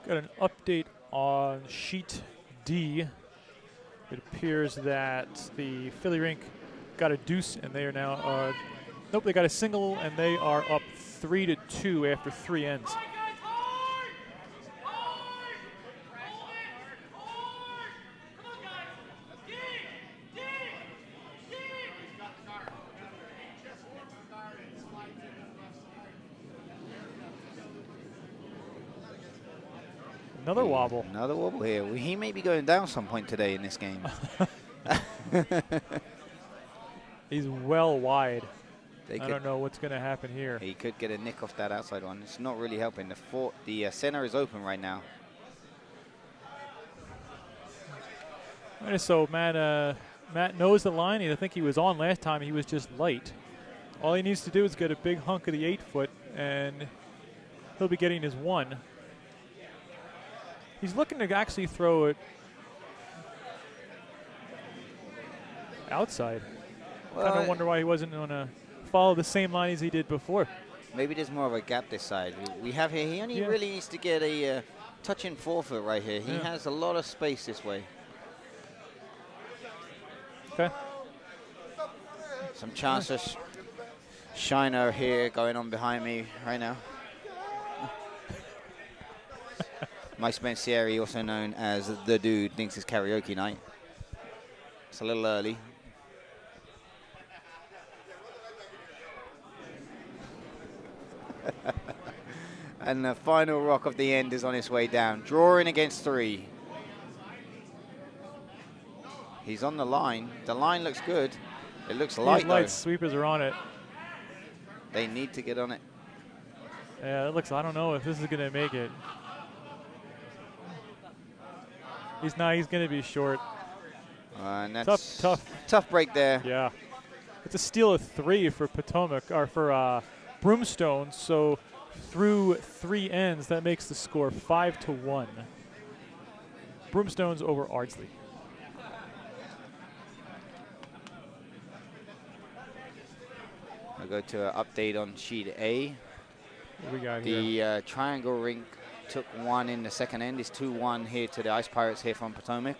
Got an update on Sheet D. It appears that the Philly rink got a deuce, and they are now, nope, they got a single, and they are up 3-2 after 3 ends. Another wobble. Another wobble here. He may be going down some point today in this game. He's well wide. I don't know what's going to happen here. He could get a nick off that outside one. It's not really helping. The center is open right now. So Matt knows the line. I think he was on last time. He was just light. All he needs to do is get a big hunk of the 8-foot, and he'll be getting his 1. He's looking to actually throw it outside. Well, Kind of wonder why he wasn't going to follow the same line as he did before. Maybe there's more of a gap this side. We have here, he only really needs to get a touching 4-foot right here. He has a lot of space this way. Okay. Some chances. Shiner here going on behind me right now. Mike Spencieri, also known as The Dude, thinks it's karaoke night. It's a little early. And the final rock of the end is on its way down. Drawing against 3. He's on the line. The line looks good. It looks light, though. Sweepers are on it. They need to get on it. Yeah, it looks, I don't know if this is going to make it. He's going to be short. And that's Tough break there. Yeah. It's a steal of 3 for Potomac, or for Broomstones. So through 3 ends, that makes the score 5-1. Broomstones over Ardsley. I'll go to an update on sheet A. What we got here? The triangle rink took 1 in the second end. It's 2-1 here to the Ice Pirates here from Potomac.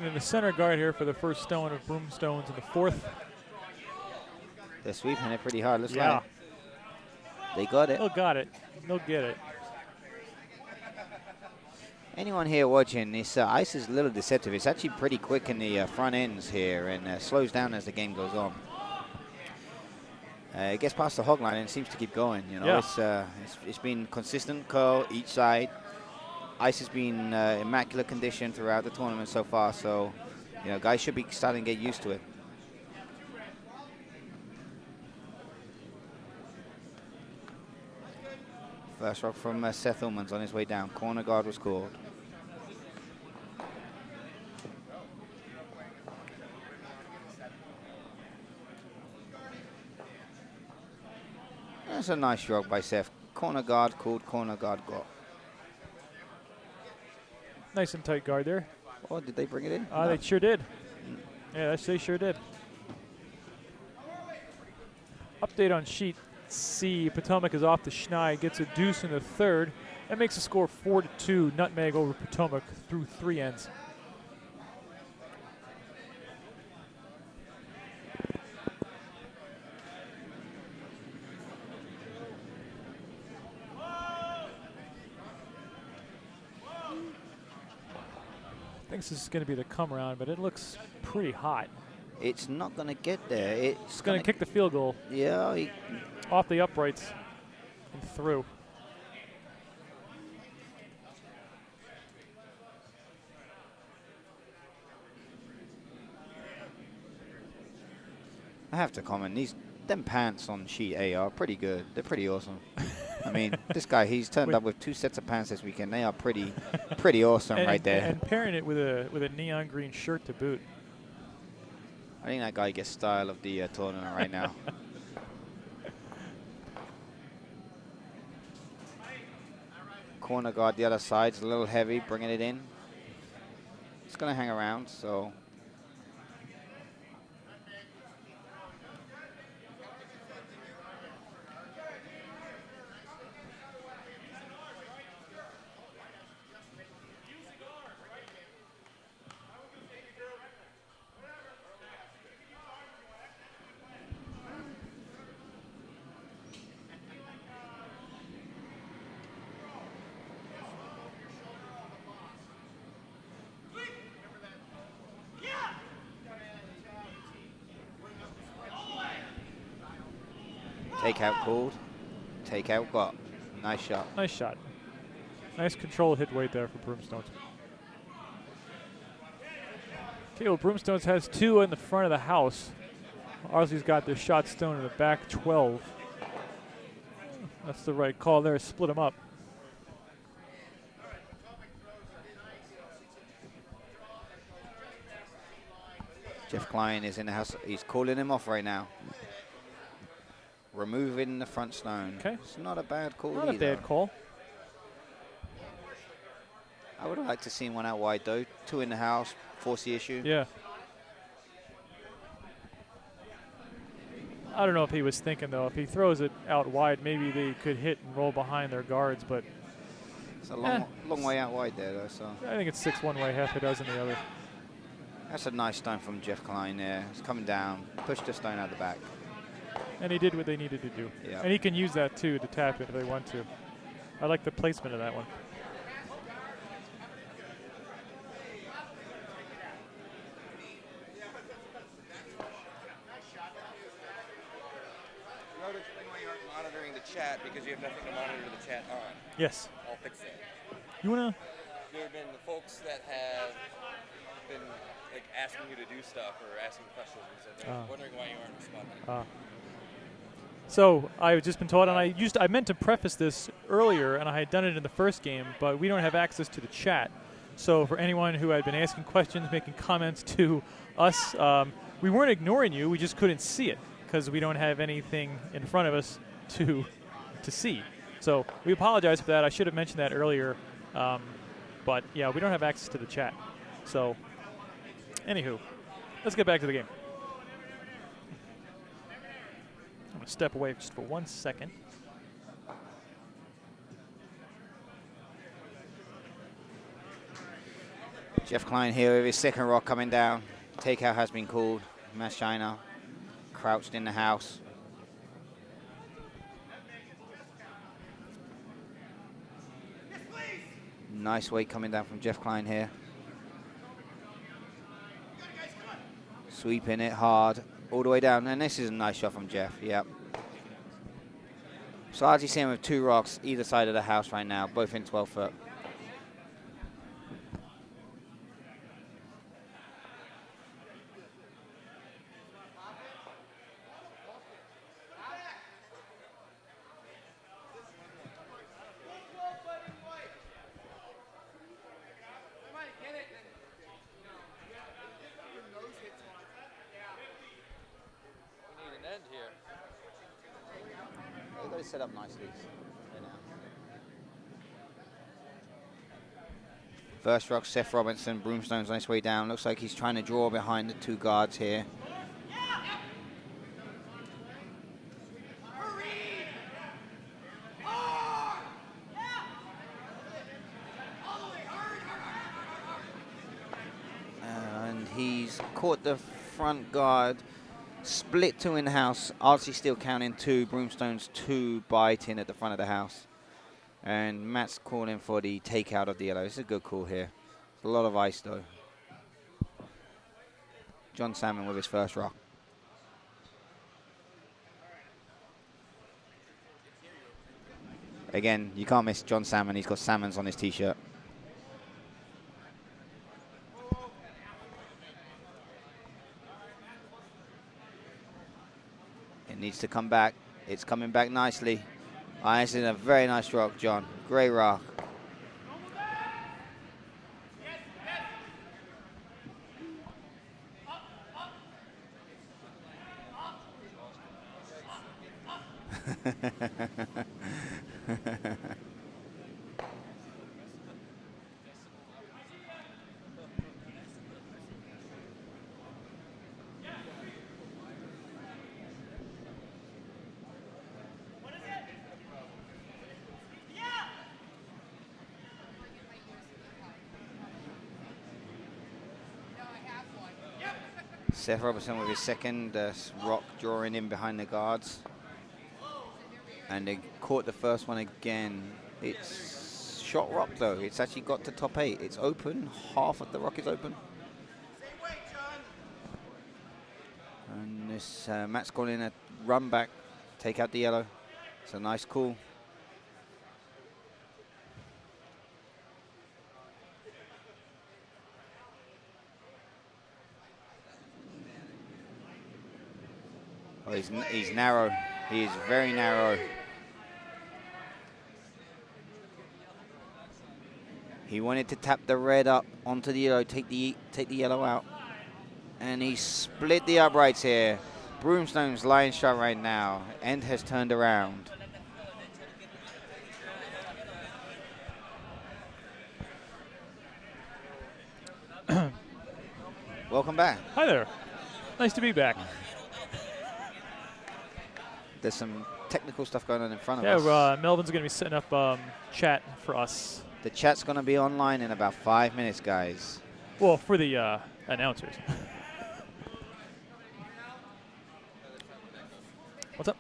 In the center guard here for the first stone of Broomstones in the 4th. They're sweeping it pretty hard. Looks like they got it. They'll got it. They'll get it. Anyone here watching, this ice is a little deceptive. It's actually pretty quick in the front ends here and slows down as the game goes on. It gets past the hog line and seems to keep going. You know, it's been consistent curl each side. Ice has been immaculate condition throughout the tournament so far, so you know, guys should be starting to get used to it. First rock from Seth Ullman's on his way down. Corner guard was called. That's a nice rock by Seth. Corner guard called, corner guard got. Nice and tight guard there. Oh, did they bring it in? No. They sure did. Yeah, they sure did. Update on sheet C. Potomac is off the Schneid, gets a deuce in the 3rd. That makes the score 4-2. Nutmeg over Potomac through 3 ends. Thinks this is going to be the come around, but it looks pretty hot. It's not going to get there. It's going to kick the field goal. Yeah. Off the uprights and through. I have to comment, them pants on sheet A are pretty good. They're pretty awesome. I mean, this guy, he's turned up with 2 sets of pants this weekend. They are pretty awesome right there. And pairing it with a neon green shirt to boot. I think that guy gets style of the tournament right now. corner guard the other side. It's a little heavy, bringing it in. It's going to hang around, so. Takeout called. Takeout got. Nice shot. Nice shot. Nice control hit weight there for Broomstones. Okay, well, Broomstones has 2 in the front of the house. Ardsley's got their shot stone in the back 12. That's the right call there. Split them up. Jeff Klein is in the house. He's calling him off right now. Removing the front stone. Okay. It's not a bad call Not either. a bad call. I would have liked to see one out wide though. 2 in the house, force the issue. Yeah. I don't know if he was thinking, though. If he throws it out wide, maybe they could hit and roll behind their guards, but It's a long way out wide there though, so. I think it's 6 one way, half a dozen the other. That's a nice stone from Jeff Klein there. It's coming down, pushed the stone out the back. And he did what they needed to do. Yeah. And he can use that, too, to tap it if they want to. I like the placement of that one. You ought to explain why you aren't monitoring the chat because you have nothing to monitor the chat on. Yes. I'll fix that. You want to? There have been the folks that have been like asking you to do stuff or asking questions and they're wondering why you aren't responding. So I've just been told, and I meant to preface this earlier, and I had done it in the first game, but we don't have access to the chat. So for anyone who had been asking questions, making comments to us, we weren't ignoring you. We just couldn't see it because we don't have anything in front of us to see. So we apologize for that. I should have mentioned that earlier, but yeah, we don't have access to the chat. So, anywho, let's get back to the game. I'm going to step away just for 1 second. Jeff Klein here with his second rock coming down. Takeout has been called. Matt Shiner crouched in the house. Nice weight coming down from Jeff Klein here. Sweeping it hard all the way down. And this is a nice shot from Jeff. Yep. So Ardsley seeing with 2 rocks either side of the house right now, both in 12 foot. Set up nicely. First rock, Seth Robinson, Broomstones on his way down. Looks like he's trying to draw behind the 2 guards here. And he's caught the front guard. Split 2 in the house. Ardsley still counting 2. Broomstones 2 biting at the front of the house. And Matt's calling for the takeout of the yellow. It's a good call here. A lot of ice though. John Salmon with his first rock. Again, you can't miss John Salmon. He's got salmons on his t-shirt. Needs to come back. It's coming back nicely. This is a very nice rock, John. Great rock. Seth Robertson with his second rock drawing in behind the guards. And they caught the first one again. It's shot rock though. It's actually got to top 8. It's open. Half of the rock is open. And this Matt's going in a run back, take out the yellow. It's a nice call. Oh, he's narrow. He is very narrow. He wanted to tap the red up onto the yellow, take the yellow out. And he split the uprights here. Broomstones line shot right now. End has turned around. Welcome back. Hi there. Nice to be back. There's some technical stuff going on in front of us. Yeah, Melvin's going to be setting up chat for us. The chat's going to be online in about 5 minutes, guys. Well, for the announcers. What's up?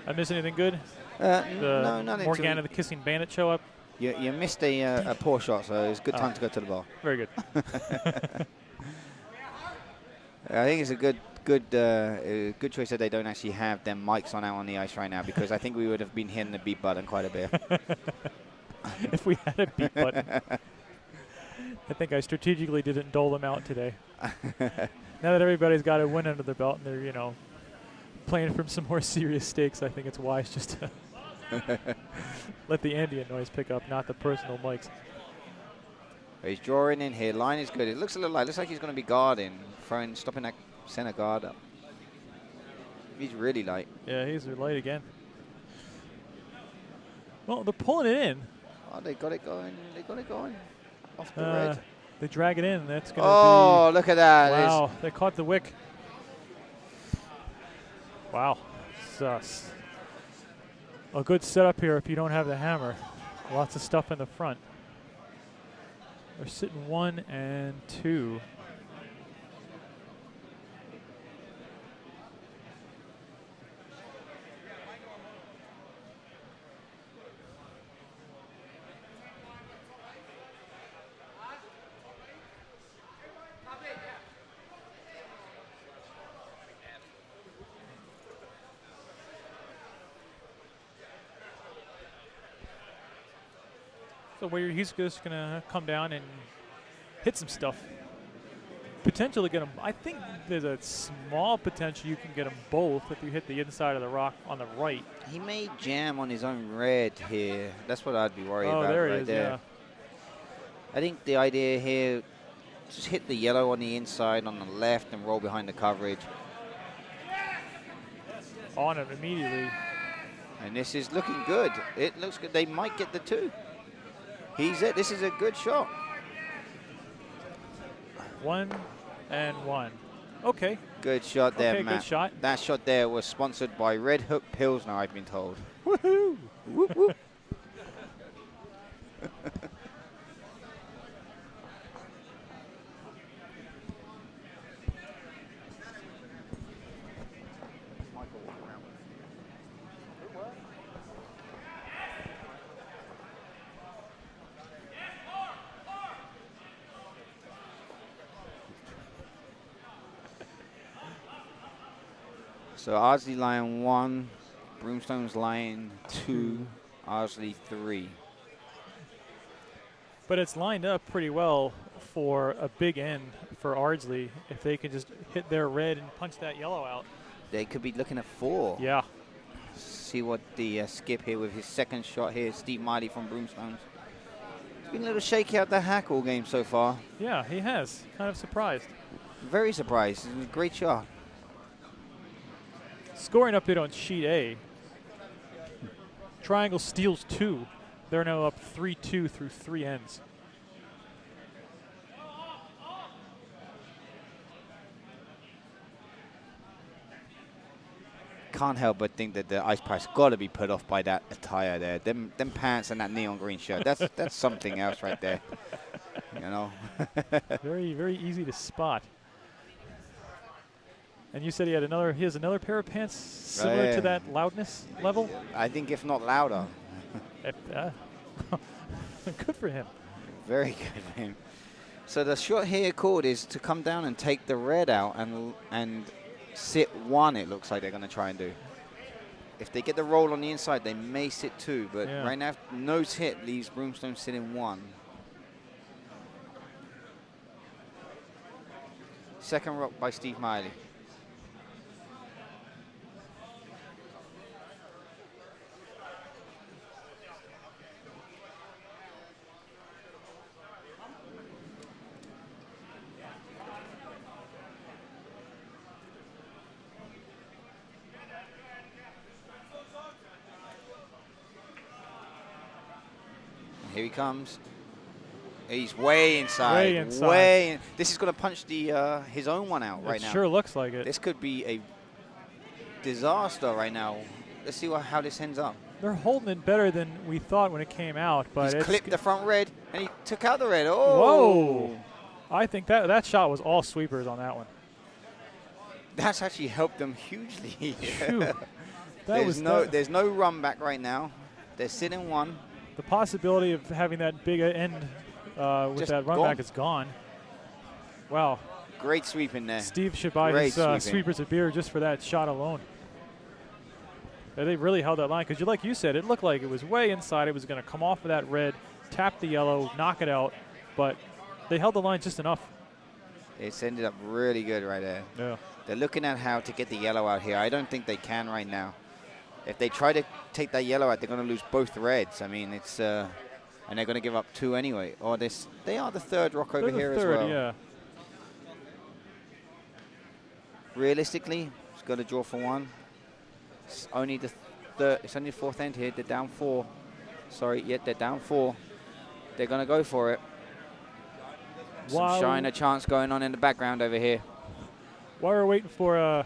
I miss anything good? No, nothing. Morgana the Kissing Bandit show up? You missed a poor shot, so it's a good time to go to the bar. Very good. I think it's a good choice that they don't actually have them mics on out on the ice right now, because I think we would have been hitting the beat button quite a bit. If we had a beat button. I think I strategically didn't dole them out today. Now that everybody's got a win under their belt and they're, playing from some more serious stakes, I think it's wise just to let the ambient noise pick up, not the personal mics. He's drawing in here. Line is good. It looks a little light. Looks like he's going to be guarding, stopping that center guard up. He's really light. Yeah, he's light again. Well, they're pulling it in. Oh, they got it going. They got it going. Off the red. They drag it in. That's going to be... Oh, look at that. Wow, they caught the wick. Wow. Sus. A good setup here if you don't have the hammer. Lots of stuff in the front. They're sitting 1 and 2. So where he's just going to come down and hit some stuff. Potentially get him. I think there's a small potential you can get them both if you hit the inside of the rock on the right. He may jam on his own red here. That's what I'd be worried about there right he is, there. yeah. I think the idea here, just hit the yellow on the inside, on the left, and roll behind the coverage. On it immediately. And this is looking good. It looks good. They might get the 2. He's it. This is a good shot. 1 and 1. Okay. Good shot there, okay, Matt. good shot. That shot there was sponsored by Red Hook Pilsner, I've been told. Woohoo! Whoop, whoop. So Ardsley line 1, Broomstones line 2, Ardsley 3. But it's lined up pretty well for a big end for Ardsley if they can just hit their red and punch that yellow out. They could be looking at 4. Yeah. See what the skip here with his second shot here, Steve Miley from Broomstones. He's been a little shaky out the hack all game so far. Yeah, he has. Kind of surprised. Very surprised. It's a great shot. Scoring update on sheet A. Triangle steals 2. They're now up 3-2 through 3 ends. can't help but think that the Ice Pirate's got to be put off by that attire there. Them pants and that neon green shirt. That's something else right there. You know. Very, very easy to spot. And you said he has another pair of pants similar to that loudness level? I think if not louder. Good for him. Very good for him. So the shot here called is to come down and take the red out and sit one, it looks like they're going to try and do. If they get the roll on the inside, they may sit two. But right now, nose hit leaves Broomstone sitting one. Second rock by Steve Miley. Here he comes. He's way inside. Way inside. This is going to punch the his own one out right now. It sure looks like it. This could be a disaster right now. Let's see how this ends up. They're holding it better than we thought when it came out. But He's clipped the front red, and he took out the red. Oh! Whoa! I think that shot was all sweepers on that one. That's actually helped them hugely. There's there's no run back right now. They're sitting one. The possibility of having that big end with Just that run back is gone. Wow. Great sweep in there. Steve should buy his sweepers a beer just for that shot alone. They really held that line because, like you said, it looked like it was way inside. It was going to come off of that red, tap the yellow, knock it out, but they held the line just enough. It's ended up really good right there. Yeah. They're looking at how to get the yellow out here. I don't think they can right now. If they try to take that yellow out, they're going to lose both reds. I mean, it's and they're going to give up two anyway. Or they are the third rock over here as well. Yeah. Realistically, it's got to draw for one. It's only the third. It's only the fourth end here. They're down four. Sorry, they're down four. They're going to go for it. Some Shiner chance going on in the background over here. While we're waiting for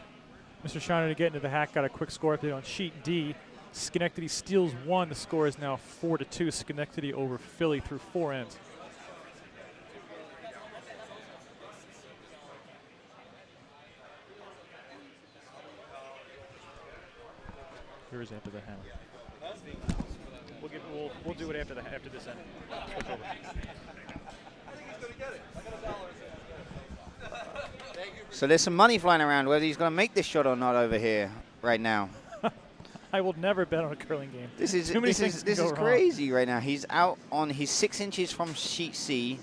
Mr. Shiner to get into the hack, got a quick score update on sheet D. Schenectady steals one. The score is now 4-2. Schenectady over Philly through 4 ends. Here's after the hammer. We'll do it after this end. Switch over. So there's some money flying around whether he's going to make this shot or not over here right now. I will never bet on a curling game. This is crazy right now. He's out on. He's 6 inches from sheet C.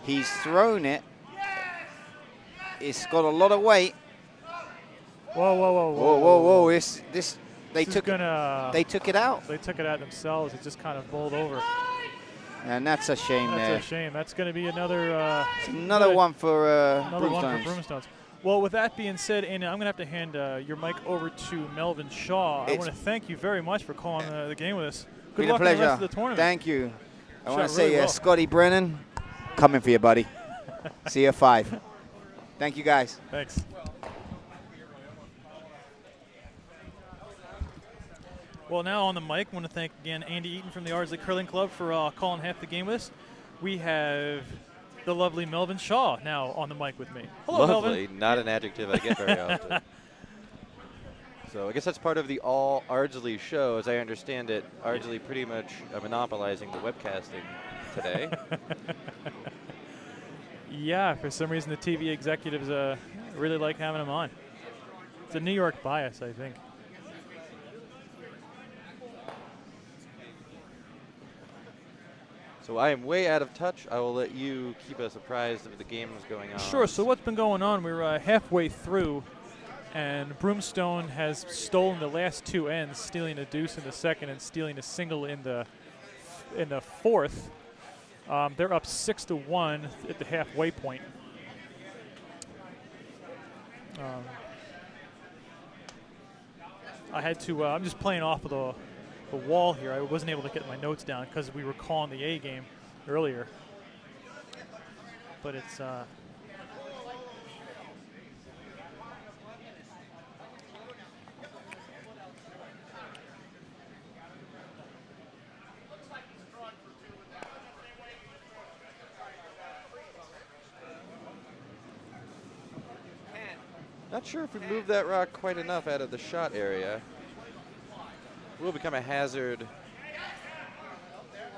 He's thrown it. It's got a lot of weight. Whoa. They took it out. They took it out themselves. It just kind of bowled over. And that's a shame there. That's a shame. That's going to be another another one for Broomstones. Well, with that being said, Andy, I'm going to have to hand your mic over to Melvin Shaw. I want to thank you very much for calling the game with us. Good luck in the rest of the tournament. Thank you. I want to say, Scotty Brennan, coming for you, buddy. See you at 5. Thank you, guys. Thanks. Well, now on the mic, I want to thank again Andy Eaton from the Ardsley Curling Club for calling half the game with us. We have the lovely Melvin Shaw now on the mic with me. Hello, lovely, Melvin. Not an adjective I get very often. So I guess that's part of the all Ardsley show. As I understand it, Ardsley pretty much monopolizing the webcasting today. Yeah, for some reason the TV executives really like having him on. It's a New York bias, I think. So I am way out of touch. I will let you keep us apprised of the games going on. Sure. So what's been going on? We're halfway through, and Broomstone has stolen the last 2 ends, stealing a deuce in the second and stealing a single in the fourth. They're up 6-1 at the halfway point. I had to. I'm just playing off of the wall here. I wasn't able to get my notes down because we were calling the A game earlier. But it's Not sure if we moved that rock quite enough out of the shot area. Will become a hazard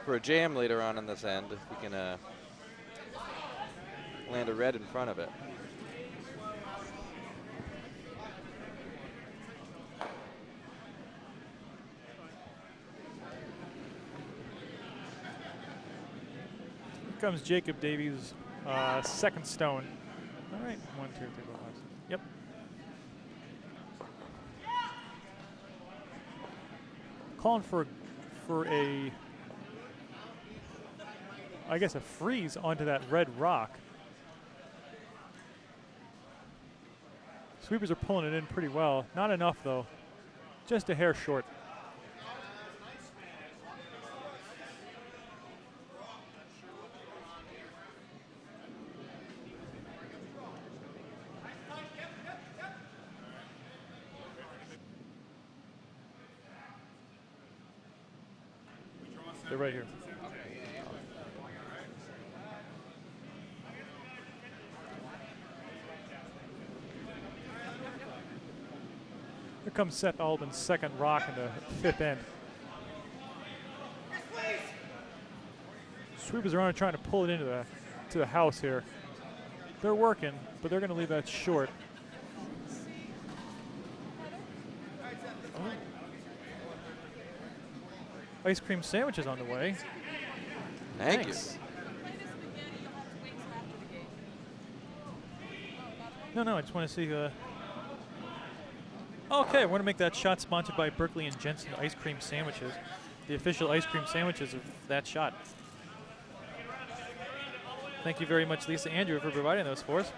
for a jam later on in this end if we can land a red in front of it. Here comes Jacob Davies, second stone. All right, 1, 2, 3, 4, 5, 6. Yep. Calling for a, I guess, a freeze onto that red rock. Sweepers are pulling it in pretty well. Not enough, though. Just a hair short. They're right here. Here comes Seth Albin's second rock in the fifth end. Sweepers are on trying to pull it into the house here. They're working, but they're going to leave that short. Ice cream sandwiches on the way. Thank you. No, I just want to see. Okay, I want to make that shot sponsored by Berkeley and Jensen Ice Cream Sandwiches, the official ice cream sandwiches of that shot. Thank you very much, Lisa Andrew, for providing those for us,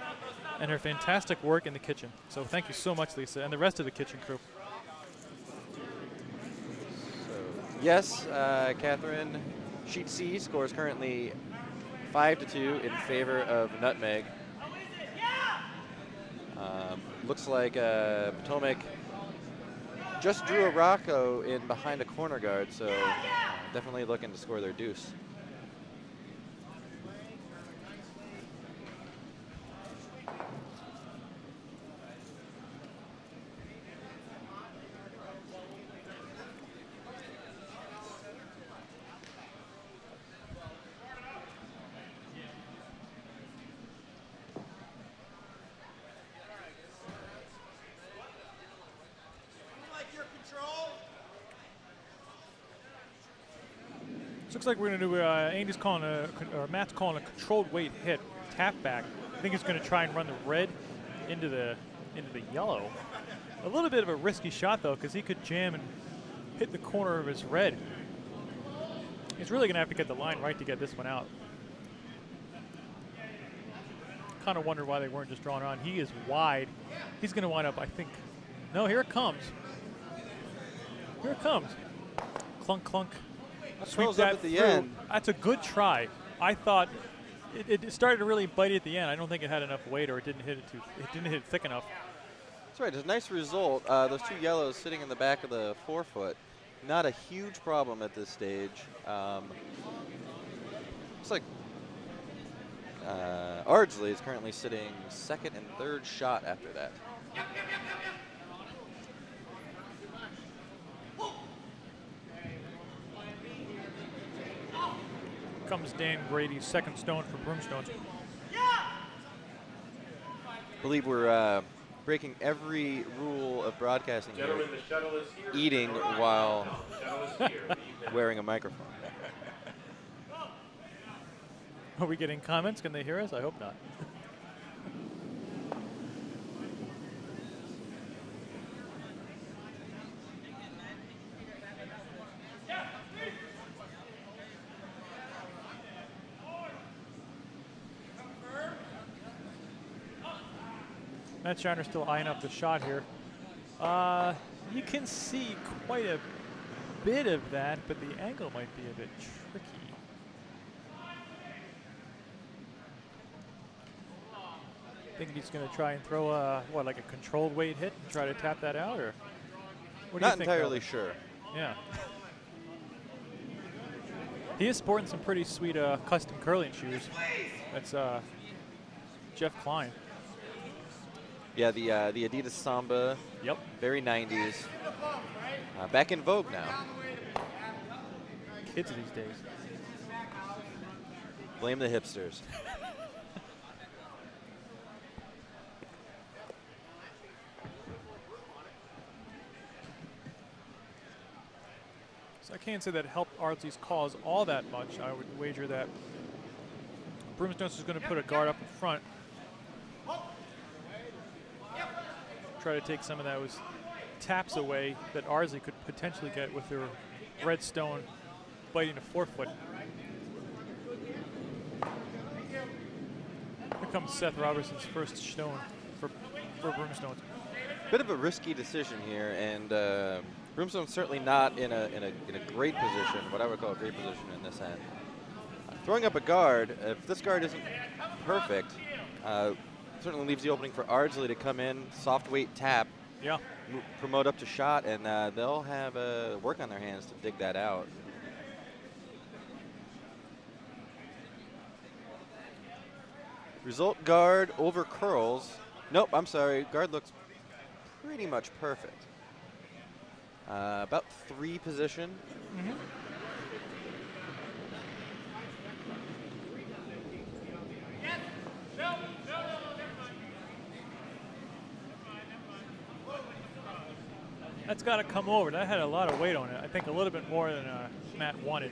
and her fantastic work in the kitchen. So thank you so much, Lisa, and the rest of the kitchen crew. Yes, Catherine, sheet C scores currently 5-2 in favor of Nutmeg. Looks like Potomac just drew a Rocco in behind a corner guard, so definitely looking to score their deuce. Looks like we're going to do, Andy's calling or Matt's calling a controlled weight hit, tap back. I think he's going to try and run the red into the yellow. A little bit of a risky shot, though, because he could jam and hit the corner of his red. He's really going to have to get the line right to get this one out. Kind of wonder why they weren't just drawn on. He is wide. He's going to wind up, I think. No, here it comes. Here it comes. Clunk, clunk. Sweep that up at the through. end. That's a good try. I thought it started to really bite at the end. I don't think it had enough weight, or it didn't hit it thick enough. That's right. It's a nice result. Those two yellows sitting in the back of the forefoot. Not a huge problem at this stage. Looks like Ardsley is currently sitting second and third shot after that. Comes Dan Grady's second stone for Broomstones. I believe we're breaking every rule of broadcasting here, eating while wearing a microphone. Are we getting comments? Can they hear us? I hope not. Matt Shiner still eyeing up the shot here. You can see quite a bit of that, but the angle might be a bit tricky. Think he's going to try and throw like a controlled weight hit and try to tap that out, or what do you Not think? entirely Melvin? sure. Yeah. He is sporting some pretty sweet custom curling shoes. That's Jeff Klein. Yeah, the Adidas Samba. Yep. Very 90s. Back in vogue now. Kids these days. Blame the hipsters. So I can't say that helped Ardsley's cause all that much. I would wager that Broomstones is going to put a guard up in front. Try to take some of those taps away that Ardsley could potentially get with their red stone biting a forefoot. Here comes Seth Robertson's first stone for Broomstones. Bit of a risky decision here, and Broomstone's certainly not in a great position, what I would call a great position in this end. Throwing up a guard, if this guard isn't perfect, certainly leaves the opening for Ardsley to come in, soft weight tap, Yeah. promote up to shot, and they'll have work on their hands to dig that out. Result guard over curls. Nope, I'm sorry. Guard looks pretty much perfect. About 3 position. Mm-hmm. That's got to come over. That had a lot of weight on it. I think a little bit more than Matt wanted.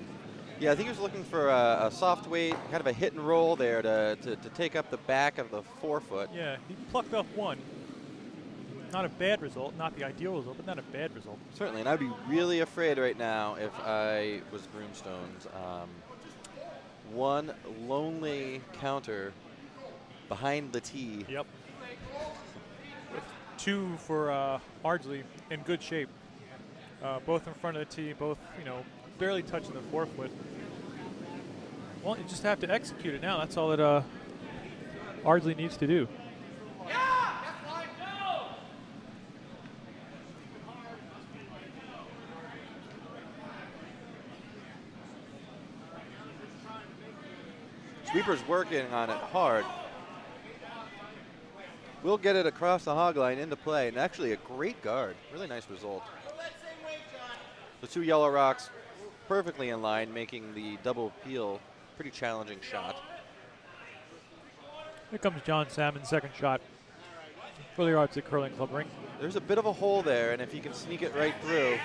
Yeah, I think he was looking for a soft weight, kind of a hit and roll there to take up the back of the forefoot. Yeah, he plucked off one. Not a bad result, not the ideal result, but not a bad result. Certainly, and I'd be really afraid right now if I was Broomstones. One lonely counter behind the tee. Yep. With 2 for Ardsley in good shape. Both in front of the tee, both, barely touching the forefoot. Well, you just have to execute it now. That's all that Ardsley needs to do. Sweeper's working on it hard. We'll get it across the hog line into play, and actually a great guard. Really nice result. The 2 yellow rocks perfectly in line, making the double peel pretty challenging shot. Here comes John Salmon's second shot for the Ardsley Curling Club ring. There's a bit of a hole there, and if he can sneak it right through,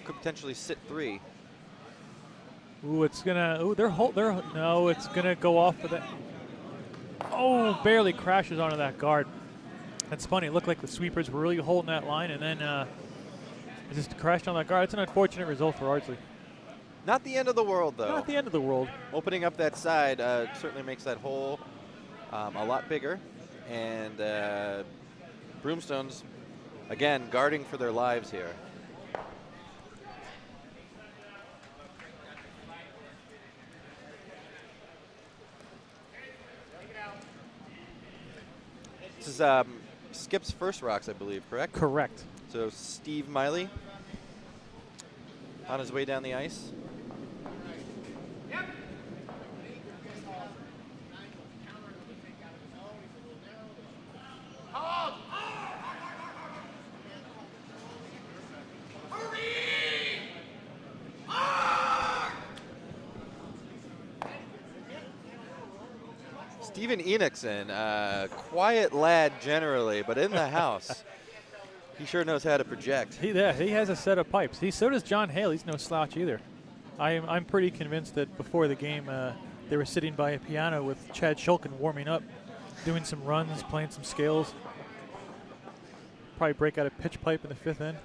could potentially sit 3. Ooh, it's gonna. Ooh, no, it's gonna go off for that. Oh, barely crashes onto that guard. That's funny. It looked like the sweepers were really holding that line, and then it just crashed on that guard. It's an unfortunate result for Ardsley. Not the end of the world, though. Not the end of the world. Opening up that side certainly makes that hole a lot bigger. And Broomstones, again, guarding for their lives here. This is Skip's first rocks, I believe, correct? Correct. So Steve Miley on his way down the ice. Steven Enixon, quiet lad generally, but in the house, he sure knows how to project. He has a set of pipes. So does John Hale. He's no slouch either. I'm pretty convinced that before the game, they were sitting by a piano with Chad Shulkin warming up, doing some runs, playing some scales. Probably break out a pitch pipe in the 5th end.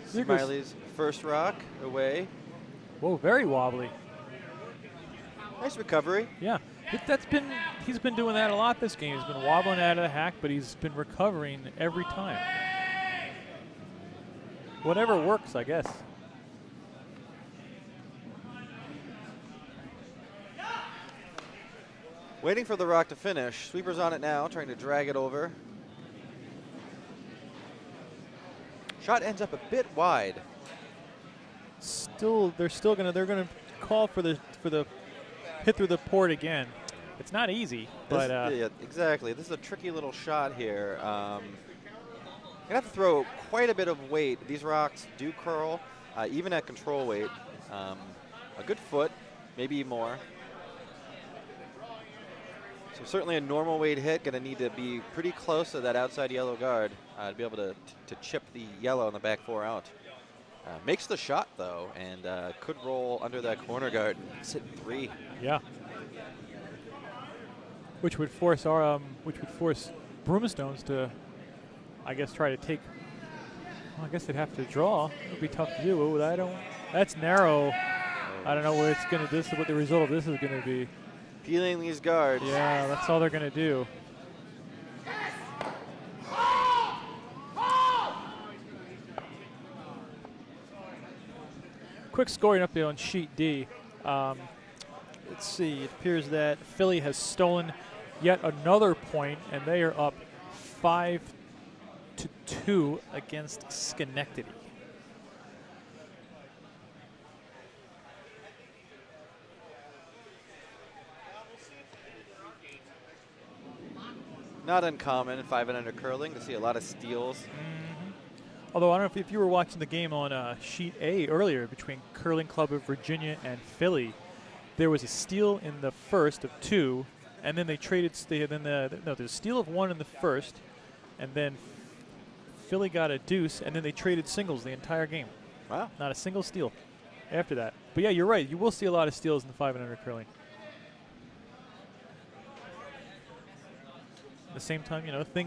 Smiley's first rock away. Whoa, very wobbly. Nice recovery. Yeah, he's been doing that a lot this game. He's been wobbling out of the hack, but he's been recovering every time. Whatever works, I guess. Waiting for the rock to finish. Sweeper's on it now, trying to drag it over. Shot ends up a bit wide. They're gonna call for the hit through the port again. It's not easy, but yeah, exactly. This is a tricky little shot here. Gonna have to throw quite a bit of weight. These rocks do curl, even at control weight. A good foot, maybe more. So certainly a normal weight hit. Gonna need to be pretty close to that outside yellow guard to be able to chip the yellow on the back 4 out. Makes the shot though, and could roll under that corner guard and sit 3. yeah. Which would force Broomstones to, I guess, try to take. Well, I guess they'd have to draw. It would be tough to do. But that's narrow. I don't know where it's going to. This is what the result of this is going to be. Peeling these guards. Yeah, that's all they're going to do. Quick scoring update on sheet D. Let's see. It appears that Philly has stolen yet another point, and they are up 5-2 against Schenectady. Not uncommon in 5 and under curling to see a lot of steals. Although I don't know if you were watching the game on sheet A earlier between Curling Club of Virginia and Philly, there was a steal in the first of 2, and then they traded. There's a steal of 1 in the first, and then Philly got a deuce, and then they traded singles the entire game. Wow. Not a single steal after that. But yeah, you're right. You will see a lot of steals in the 5 and under curling. At the same time,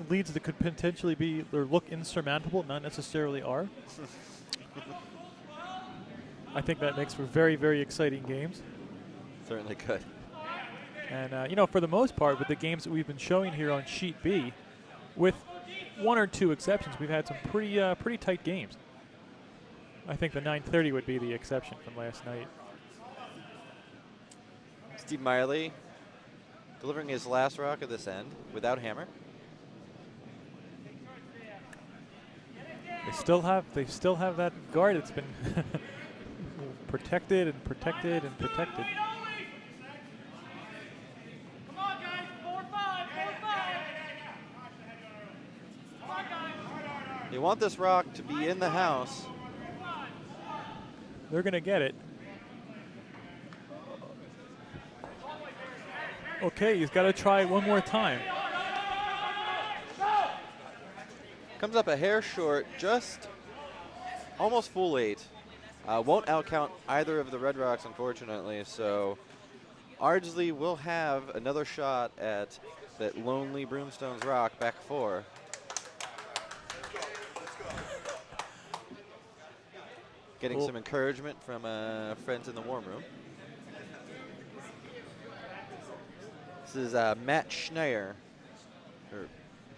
leads that could potentially be or look insurmountable, not necessarily are. I think that makes for very, very exciting games. Certainly could. And, for the most part, with the games that we've been showing here on Sheet B, with 1 or 2 exceptions, we've had some pretty tight games. I think the 9:30 would be the exception from last night. Steve Miley delivering his last rock of this end without hammer. They still have that guard that's been protected and protected and protected. You want this rock to be in the house. They're going to get it. Okay, he's got to try it one more time. Comes up a hair short, just almost full 8. Won't outcount either of the Red Rocks, unfortunately, so Ardsley will have another shot at that lonely Broomstones rock back 4. Getting some encouragement from friends in the warm room. This is Matt Schneier.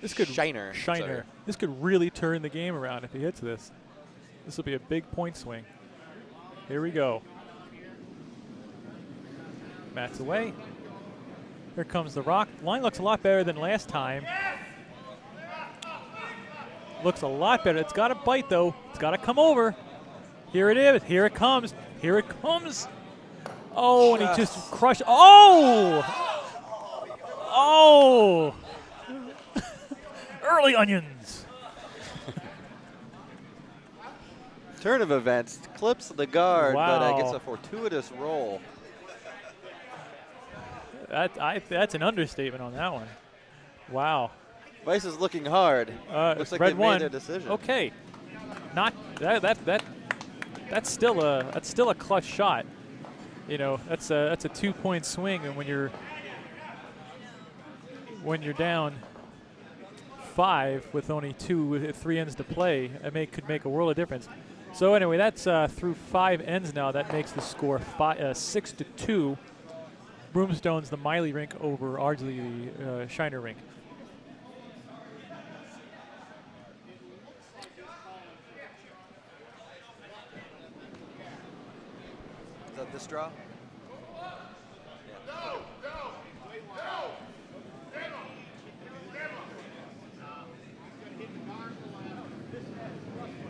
Shiner. Shiner. This could really turn the game around if he hits this. This will be a big point swing. Here we go. Matt's away. Here comes the rock. Line looks a lot better than last time. Looks a lot better. It's got to bite, though. It's got to come over. Here it is. Here it comes. Here it comes. Oh, and he just crushed. Oh! Oh! Early onions. Turn of events. Clips the guard, Wow. but gets a fortuitous roll. That's an understatement on that one. Wow. Vice is looking hard. Looks like Red they one. made their decision. Okay. Not that's still a clutch shot. That's a 2-point swing, and when you're down 5 with only 3 ends to play, it could make a world of difference. So anyway, that's through 5 ends now. That makes the score 6-2. Broomstones, the Miley rink, over Ardsley, the Shiner rink. Is that this draw?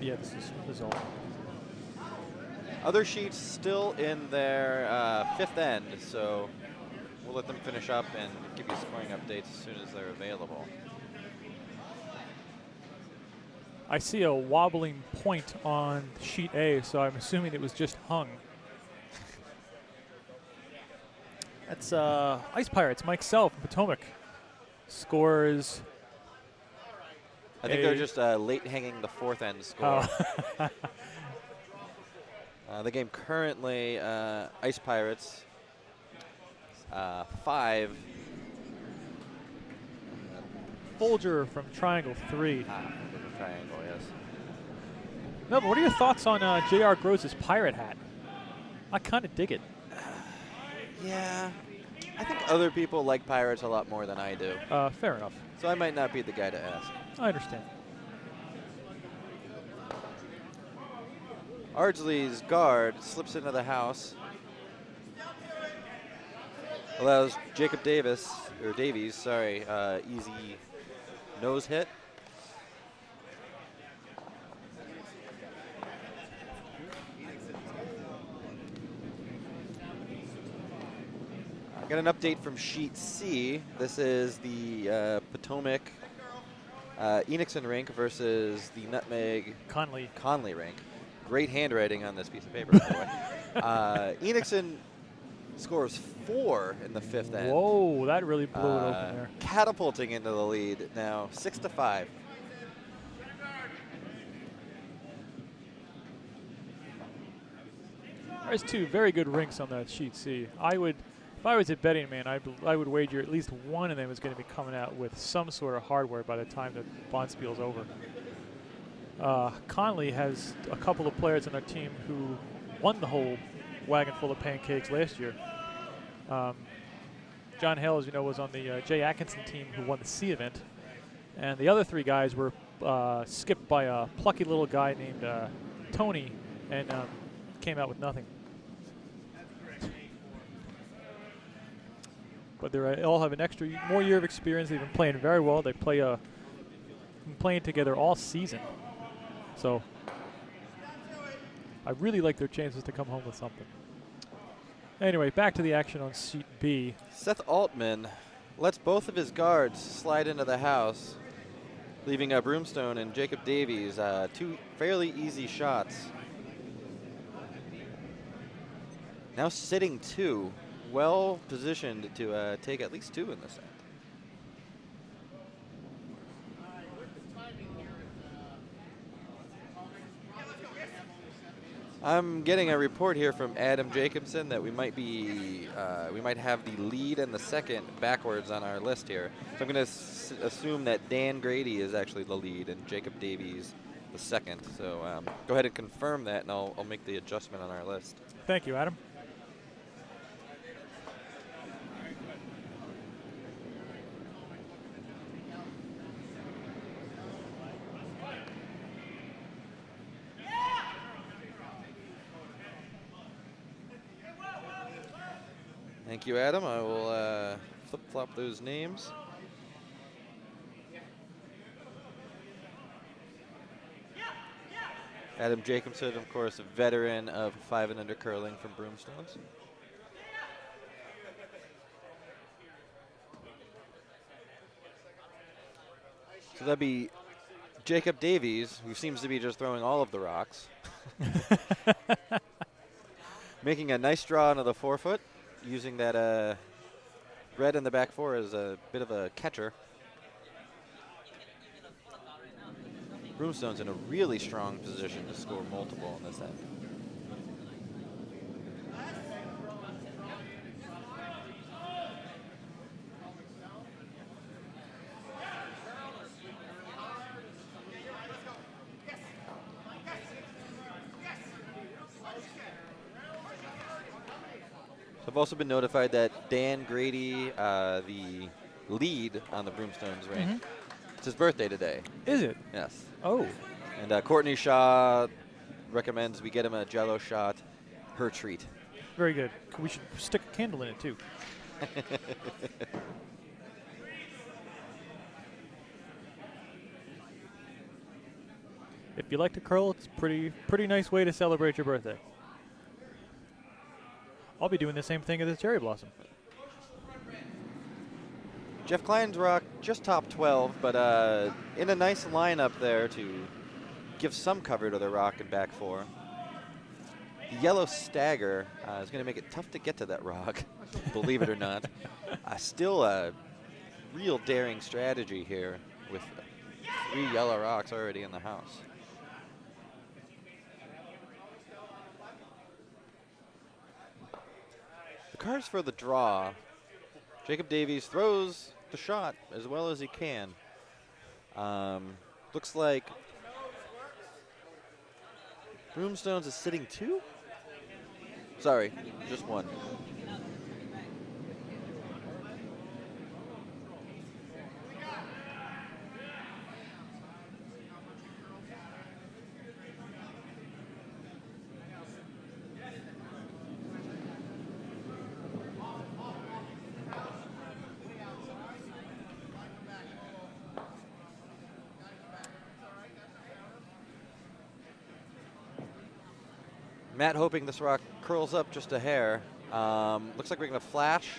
Yeah, this is all. Other sheets still in their fifth end, so we'll let them finish up and give you scoring updates as soon as they're available. I see a wobbling point on sheet A, so I'm assuming it was just hung. That's Ice Pirates. Mike Sell from Potomac scores. I think they're just late hanging the fourth end score. Oh. The game currently, Ice Pirates 5. Folger from Triangle 3. Triangle, yes. Melvin, what are your thoughts on J.R. Gross's pirate hat? I kind of dig it. Yeah, I think other people like Pirates a lot more than I do. Fair enough. So I might not be the guy to ask. I understand. Ardsley's guard slips into the house. Allows Jacob Davies, easy nose hit. I got an update from Sheet C. This is the Potomac Enixon rink versus the Nutmeg Conley rink. Great handwriting on this piece of paper, by the way. Enixon scores 4 in the fifth end. Whoa, that really blew it open there. Catapulting into the lead now, 6-5. There's 2 very good rinks on that sheet C. If I was a betting man, I would wager at least one of them is going to be coming out with some sort of hardware by the time the Bonspiel's over. Conley has a couple of players on their team who won the whole wagon full of pancakes last year. John Hale, as you know, was on the Jay Atkinson team who won the C event. And the other 3 guys were skipped by a plucky little guy named Tony and came out with nothing. But they all have an more year of experience. They've been playing very well. They been playing together all season. So I really like their chances to come home with something. Anyway, back to the action on sheet B. Seth Altman lets both of his guards slide into the house, leaving Broomstone and Jacob Davies 2 fairly easy shots. Now sitting 2, well positioned to take at least 2 in this set. I'm getting a report here from Adam Jacobson that we might have the lead and the second backwards on our list here. So I'm going to assume that Dan Grady is actually the lead and Jacob Davies the second. So go ahead and confirm that, and I'll make the adjustment on our list. Thank you, Adam. Thank you, Adam. I will flip-flop those names. Adam Jacobson, of course, a veteran of 5 and under curling from Broomstones. So that'd be Jacob Davies, who seems to be just throwing all of the rocks. Making a nice draw into the 4-foot. Using that red in the back 4 as a bit of a catcher. Broomstone's in a really strong position to score multiple on this end. I've also been notified that Dan Grady, the lead on the Broomstones ring, it's his birthday today. Is it? Yes. Oh. And Courtney Shaw recommends we get him a Jell-O shot, her treat. Very good. We should stick a candle in it, too. If you like to curl, it's a pretty nice way to celebrate your birthday. I'll be doing the same thing as the cherry blossom. Jeff Klein's rock just top 12, but in a nice lineup there to give some cover to the rock in back 4. The yellow stagger is going to make it tough to get to that rock, believe it or not. Still a real daring strategy here with 3 yellow rocks already in the house. The cards for the draw. Jacob Davies throws the shot as well as he can. Looks like Broomstones is sitting 2? Sorry, just 1. Matt hoping this rock curls up just a hair. Looks like we're going to flash.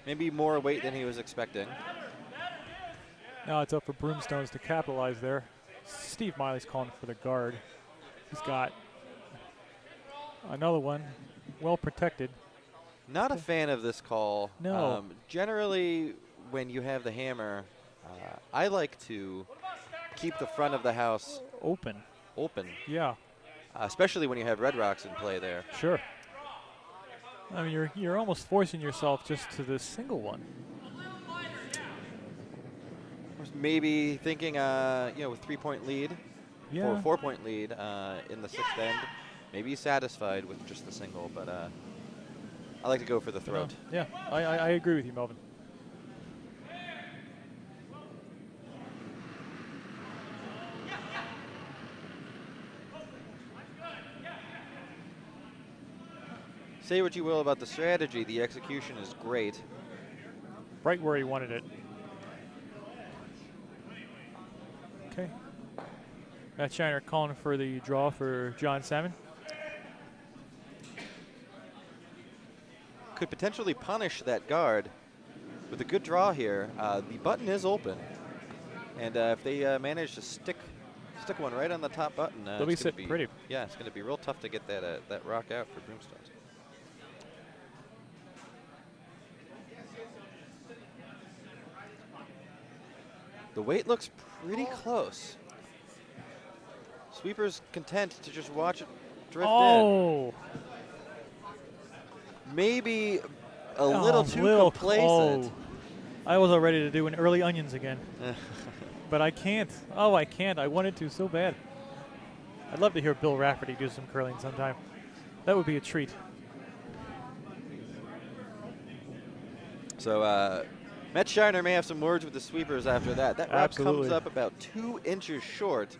Maybe more weight than he was expecting. Now it's up for Broomstones to capitalize there. Steve Miley's calling for the guard. He's got another one, well protected. Not a fan of this call. No. Generally, when you have the hammer, I like to keep the front of the house Open. Yeah. Especially when you have red rocks in play there. Sure. I mean, you're almost forcing yourself just to this single one. Maybe thinking, with 3-point lead, Yeah. or 4-point lead in the 6th end, maybe satisfied with just the single, but I like to go for the throat. Yeah, I agree with you, Melvin. Say what you will about the strategy, the execution is great. Right where he wanted it. Okay. Matt Shiner calling for the draw for John Salmon. Could potentially punish that guard with a good draw here. The button is open, and if they manage to stick one right on the top button, they'll be sitting pretty. Yeah, it's going to be real tough to get that rock out for Broomstones. The weight looks pretty close. Sweeper's content to just watch it drift in. Maybe a little too complacent. I was all ready to do an early onions again. But I can't. Oh, I can't. I wanted to so bad. I'd love to hear Bill Rafferty do some curling sometime. That would be a treat. So Matt Shiner may have some words with the sweepers after that. That rock Absolutely. comes up about 2 inches short.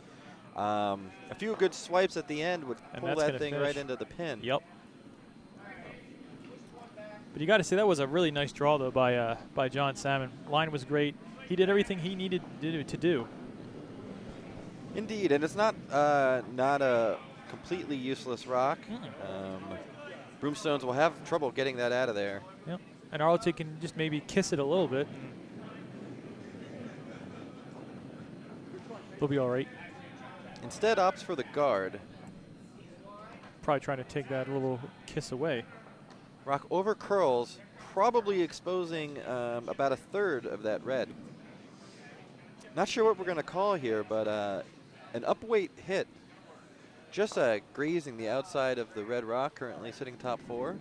A few good swipes at the end would pull that thing right into the pin. Yep. But you got to say that was a really nice draw though by John Salmon. Line was great. He did everything he needed to do. Indeed, and it's not a completely useless rock. Broomstones will have trouble getting that out of there. Yep. And Ardsley can just maybe kiss it a little bit. They'll be all right. Instead opts for the guard. Probably trying to take that little kiss away. Rock over curls, probably exposing about 1/3 of that red. Not sure what we're going to call here, but an upweight hit. Just grazing the outside of the red rock, currently sitting top 4.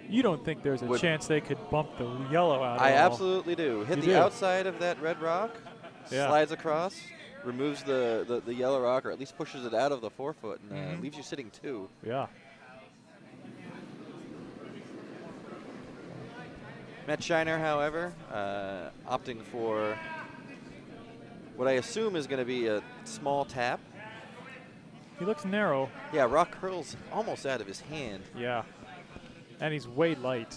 You don't think there's a chance they could bump the yellow out? I absolutely do. Hit the outside of that red rock, slides across, removes the yellow rock, or at least pushes it out of the forefoot, and leaves you sitting 2. Yeah. Matt Shiner, however, opting for what I assume is going to be a small tap. He looks narrow. Yeah, rock curls almost out of his hand. Yeah. And he's way light.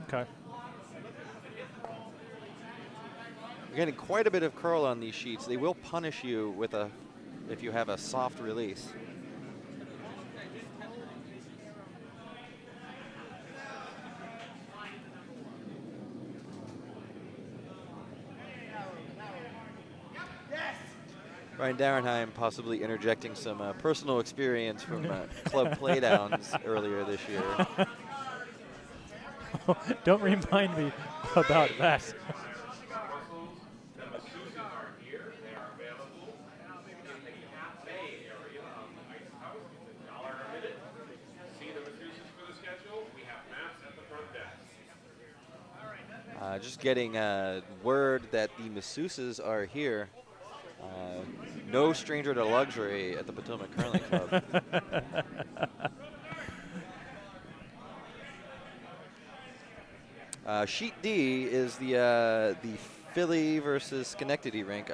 Okay. You're getting quite a bit of curl on these sheets. They will punish you with if you have a soft release. Ryan Darenheim possibly interjecting some personal experience from club playdowns earlier this year. Don't remind me about that. Just getting word that the masseuses are here. No stranger to luxury at the Potomac Curling Club. Sheet D is the Philly versus Schenectady rink.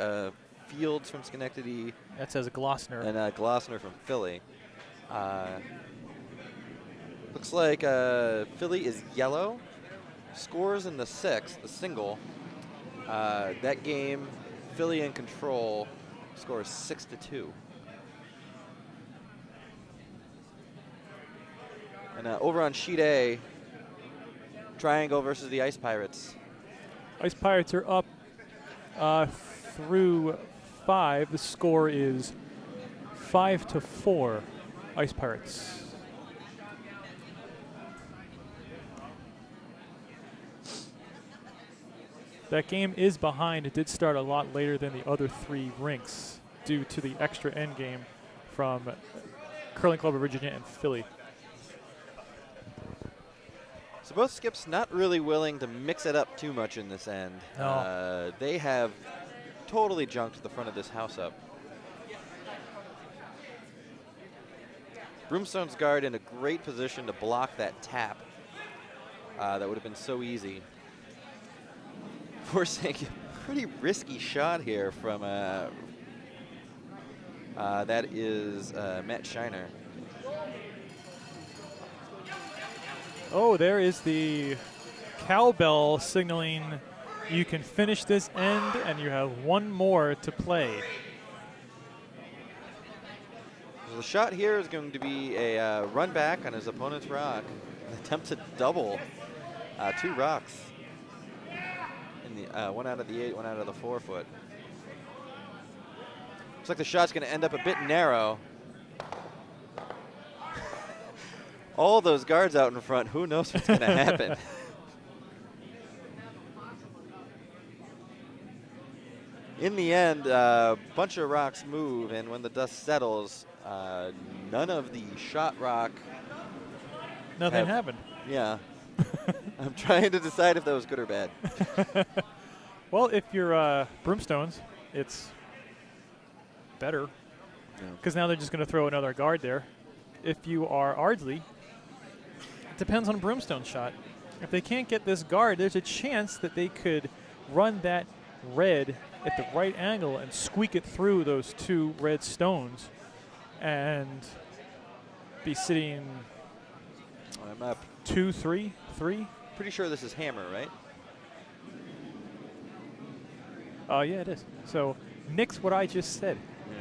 Fields from Schenectady. That says Glossner. And Glossner from Philly. Looks like Philly is yellow. Scores in the sixth, the single. That game, Philly in control, scores 6-2. And over on sheet A, Triangle versus the Ice Pirates. Ice Pirates are up through 5. The score is 5-4, Ice Pirates. That game is behind. It did start a lot later than the other 3 rinks due to the extra end game from Curling Club of Virginia and Philly. So both skips not really willing to mix it up too much in this end. No. They have totally junked the front of this house up. Broomstone's guard in a great position to block that tap. That would have been so easy. Forcing a pretty risky shot here from that is Matt Shiner. Oh, there is the cowbell signaling you can finish this end and you have one more to play. So the shot here is going to be a run back on his opponent's rock. An attempt to double 2 rocks. In the, one out of the 8, one out of the 4 foot. Looks like the shot's going to end up a bit narrow. All those guards out in front, who knows what's going to happen? In the end, a bunch of rocks move, and when the dust settles, none of the shot rock. Nothing happened. Yeah. I'm trying to decide if that was good or bad. Well, if you're Broomstones, it's better because now they're just going to throw another guard there. If you are Ardsley, it depends on Broomstone's shot. If they can't get this guard, there's a chance that they could run that red at the right angle and squeak it through those 2 red stones and be sitting I'm up 2-3. Pretty sure this is hammer, right? Oh, yeah, it is. So nix what I just said. Yeah.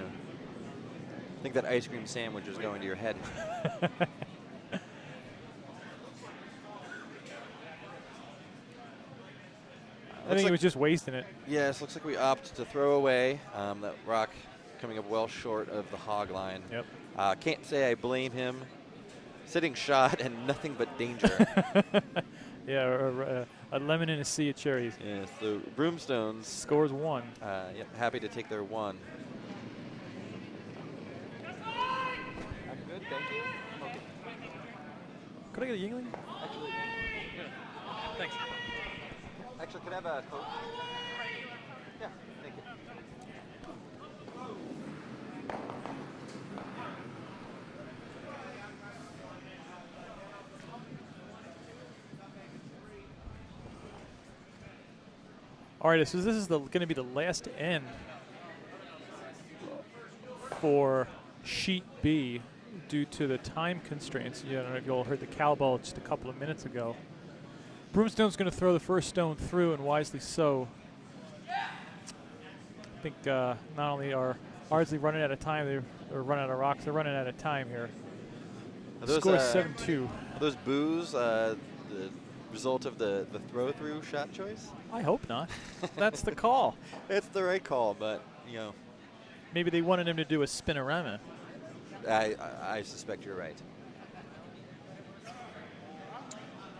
I think that ice cream sandwich is going to your head. I think he was just wasting it. Yes, looks like we opt to throw away that rock coming up well short of the hog line. Yep. Can't say I blame him. Sitting shot and nothing but danger. Yeah, a lemon in a sea of cherries. Yeah, so Broomstones scores 1. Yep, happy to take their 1. I'm good, thank you. Okay. Could I get a Yingling? Actually, yeah. Thanks. Actually, could I have a Coke? Yeah, thank you. All right, so this is going to be the last end for Sheet B due to the time constraints. I don't know if you all heard the cowbell just a couple of minutes ago. Broomstone's going to throw the first stone through, and wisely so. I think not only are Ardsley running out of time, they're running out of rocks, they're running out of time here. Score 7-2. Are those boos the result of the throw-through shot choice? I hope not. That's the call. It's the right call, but, you know. Maybe they wanted him to do a spinorama. I suspect you're right.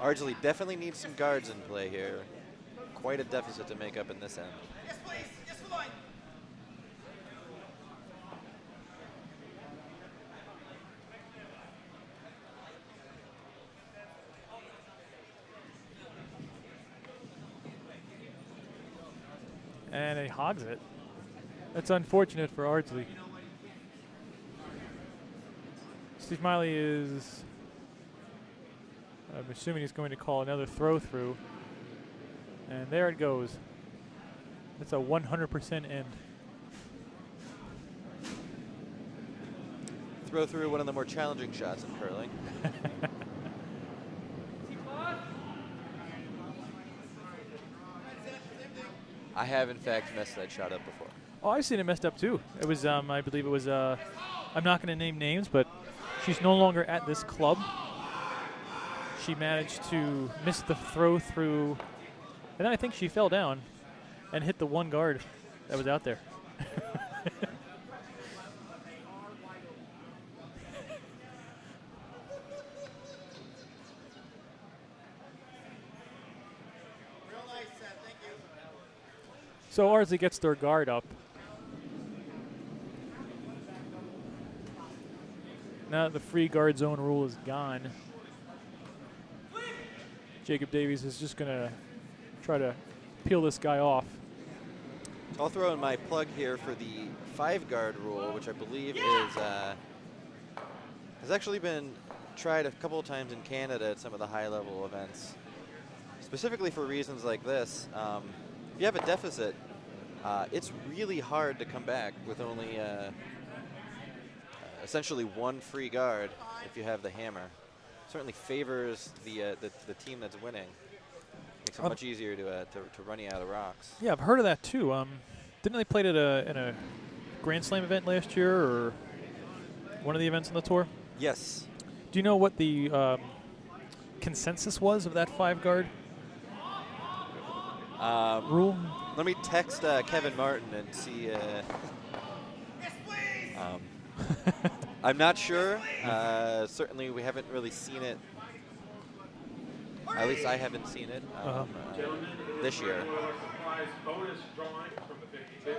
Ardsley definitely needs some guards in play here. Quite a deficit to make up in this end. Yes, please. Yes, Lloyd. And he hogs it. That's unfortunate for Ardsley. Steve Miley is, I'm assuming he's going to call another throw through. And there it goes. It's a 100% end. Throw through one of the more challenging shots in curling. I have, in fact, messed that shot up before. Oh, I've seen it messed up too. It was, I believe it was, I'm not going to name names, but she's no longer at this club. She managed to miss the throw through, and then I think she fell down and hit the one guard that was out there. So Ardsley gets their guard up. Now that the free guard zone rule is gone, Jacob Davies is just going to try to peel this guy off. So I'll throw in my plug here for the 5-guard rule, which I believe has actually been tried a couple of times in Canada at some of the high-level events, specifically for reasons like this. If you have a deficit, it's really hard to come back with only essentially one free guard if you have the hammer. Certainly favors the team that's winning. Makes it much easier to run you out of the rocks. Yeah, I've heard of that too. Didn't they play it in a Grand Slam event last year or one of the events on the tour? Yes. Do you know what the consensus was of that 5-guard rule? Let me text Kevin Martin and see. I'm not sure. Certainly, we haven't really seen it. At least I haven't seen it this year. Bonus drawing from the 50-50.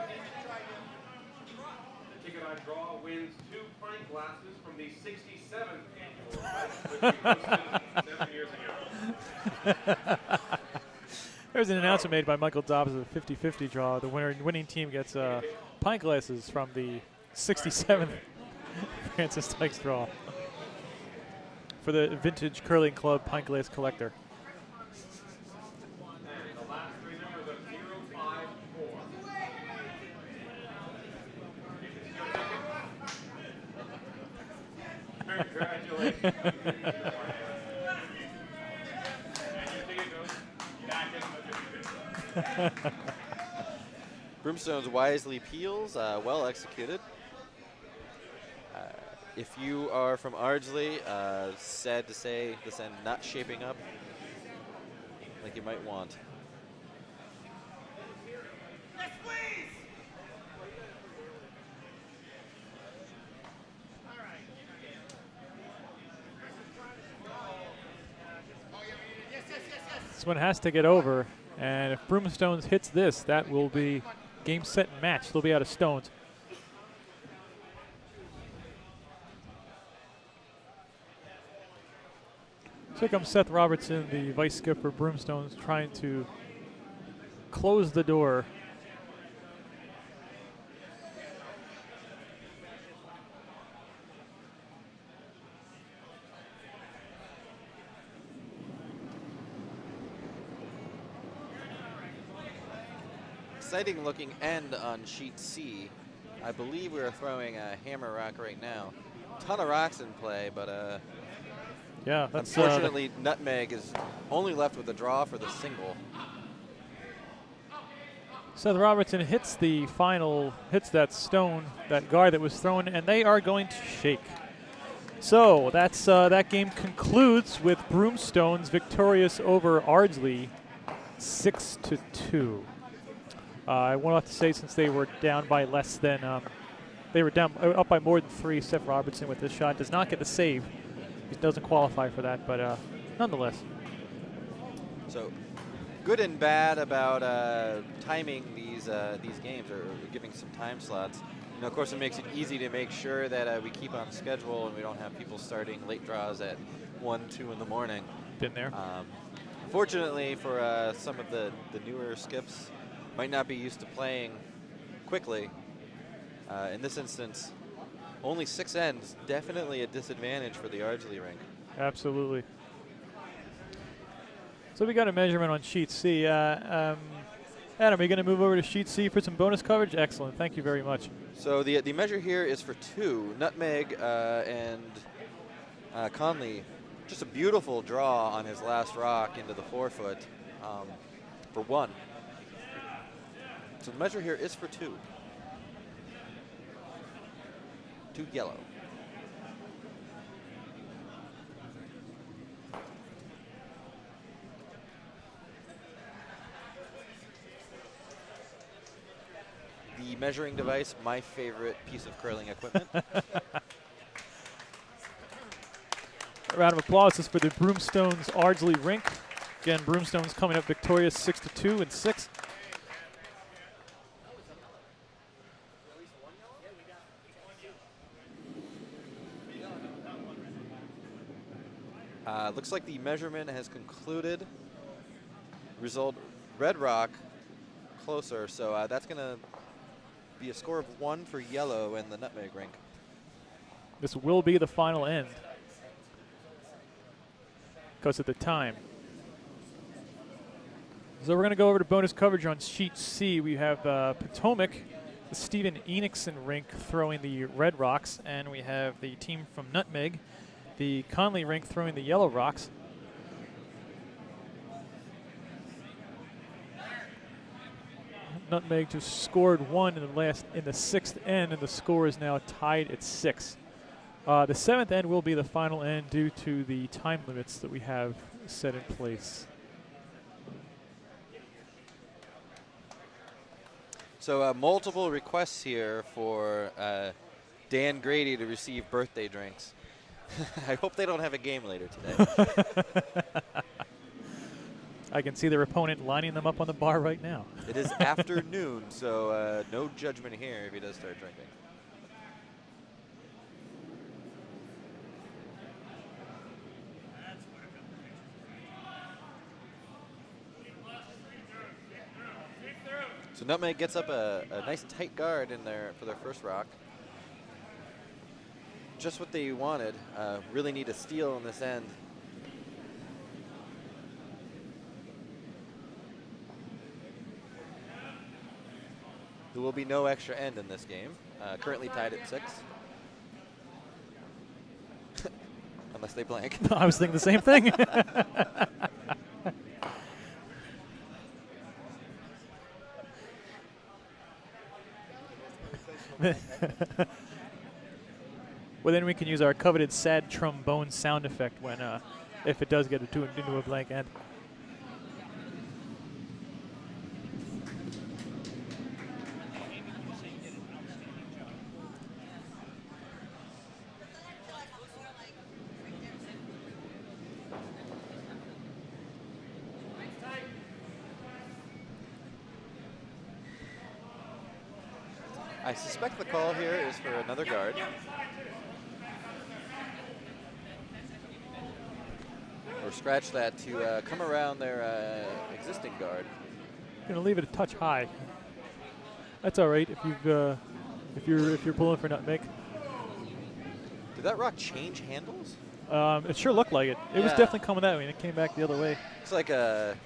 The ticket I draw wins 2 pint glasses from the 67th annual event, which we hosted 7 years ago. There was an announcement made by Michael Dobbs of the 50-50 draw. The winning team gets pint glasses from the 67th Francis Dykes draw for the Vintage Curling Club Pint Glass Collector. The last 3 numbers of 054. Congratulations. Broomstones wisely peels, well executed. If you are from Ardsley, sad to say this end not shaping up like you might want. Yes, please. This one has to get over, and if Broomstones hits this, that will be game, set, and match. They'll be out of stones. So here comes Seth Robertson, the vice skipper for Broomstones, trying to close the door. Exciting looking end on sheet C. I believe we are throwing a hammer rock right now. Ton of rocks in play, but yeah, that's unfortunately Nutmeg is only left with a draw for the single. Seth Robertson hits the final, hits that stone, that guard that was thrown, and they are going to shake. So that's that game concludes with Broomstones victorious over Ardsley, 6-2. I want to say since they were down by less than They were down up by more than 3. Seth Robertson with this shot does not get the save. He doesn't qualify for that, but nonetheless. So good and bad about timing these games or giving some time slots. You know, of course, it makes it easy to make sure that we keep on schedule and we don't have people starting late draws at 1, 2 in the morning. Been there. Fortunately for some of the newer skips, might not be used to playing quickly. In this instance, only 6 ends, definitely a disadvantage for the Ardsley rink. Absolutely. So we got a measurement on sheet C. Adam, are you going to move over to sheet C for some bonus coverage? Excellent. Thank you very much. So the measure here is for 2. Nutmeg and Conley, just a beautiful draw on his last rock into the 4-foot for 1. So the measure here is for 2. 2 yellow. The measuring device, my favorite piece of curling equipment. A round of applause is for the Broomstones Ardsley rink. Again, Broomstones coming up victorious 6-2 and 6. Looks like the measurement has concluded. Result, Red Rock closer, so that's going to be a score of 1 for yellow in the Nutmeg rink. This will be the final end because of the time. So we're going to go over to bonus coverage on sheet C. We have Potomac, the Stephen Enixon rink throwing the red rocks, and we have the team from Nutmeg, the Conley rink throwing the yellow rocks. Nutmeg just scored 1 in the 6th end, and the score is now tied at 6. The 7th end will be the final end due to the time limits that we have set in place. So multiple requests here for Dan Grady to receive birthday drinks. I hope they don't have a game later today. I can see their opponent lining them up on the bar right now. It is afternoon, so no judgment here if he does start drinking. So Nutmeg gets up a nice tight guard in there for their first rock. Just what they wanted. Really need a steal on this end. There will be no extra end in this game. Currently tied at 6. Unless they blank. I was thinking the same thing. Well, then we can use our coveted sad trombone sound effect when, if it does get into a blank end. I suspect the call here is for another guard. Or scratch that to come around their existing guard. Gonna leave it a touch high. That's all right if you're pulling for Nutmeg. Did that rock change handles? It sure looked like it. It was definitely coming that way, and it came back the other way. It's like a.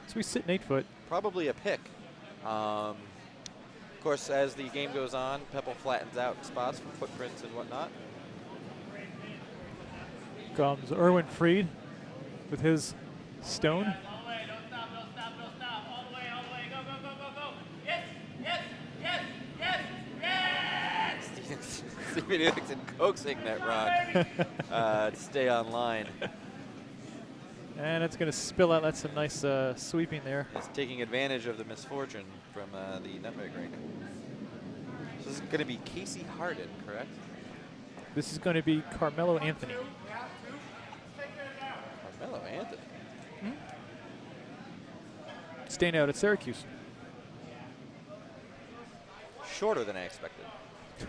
So we sit in 8-foot. Probably a pick. Of course, as the game goes on, Pebble flattens out spots for footprints and whatnot. Comes Erwin Freed with his stone. All the way, don't stop, all the way, go, go. Yes, yes. Stephen Enixon coaxing that rock to stay on line. And it's going to spill out. That's some nice sweeping there. It's taking advantage of the misfortune from the Nutmeg rink. So this is Going to be Casey Harden, correct? This is going to be Carmelo Anthony. Carmelo Anthony. Staying out at Syracuse. Shorter than I expected. You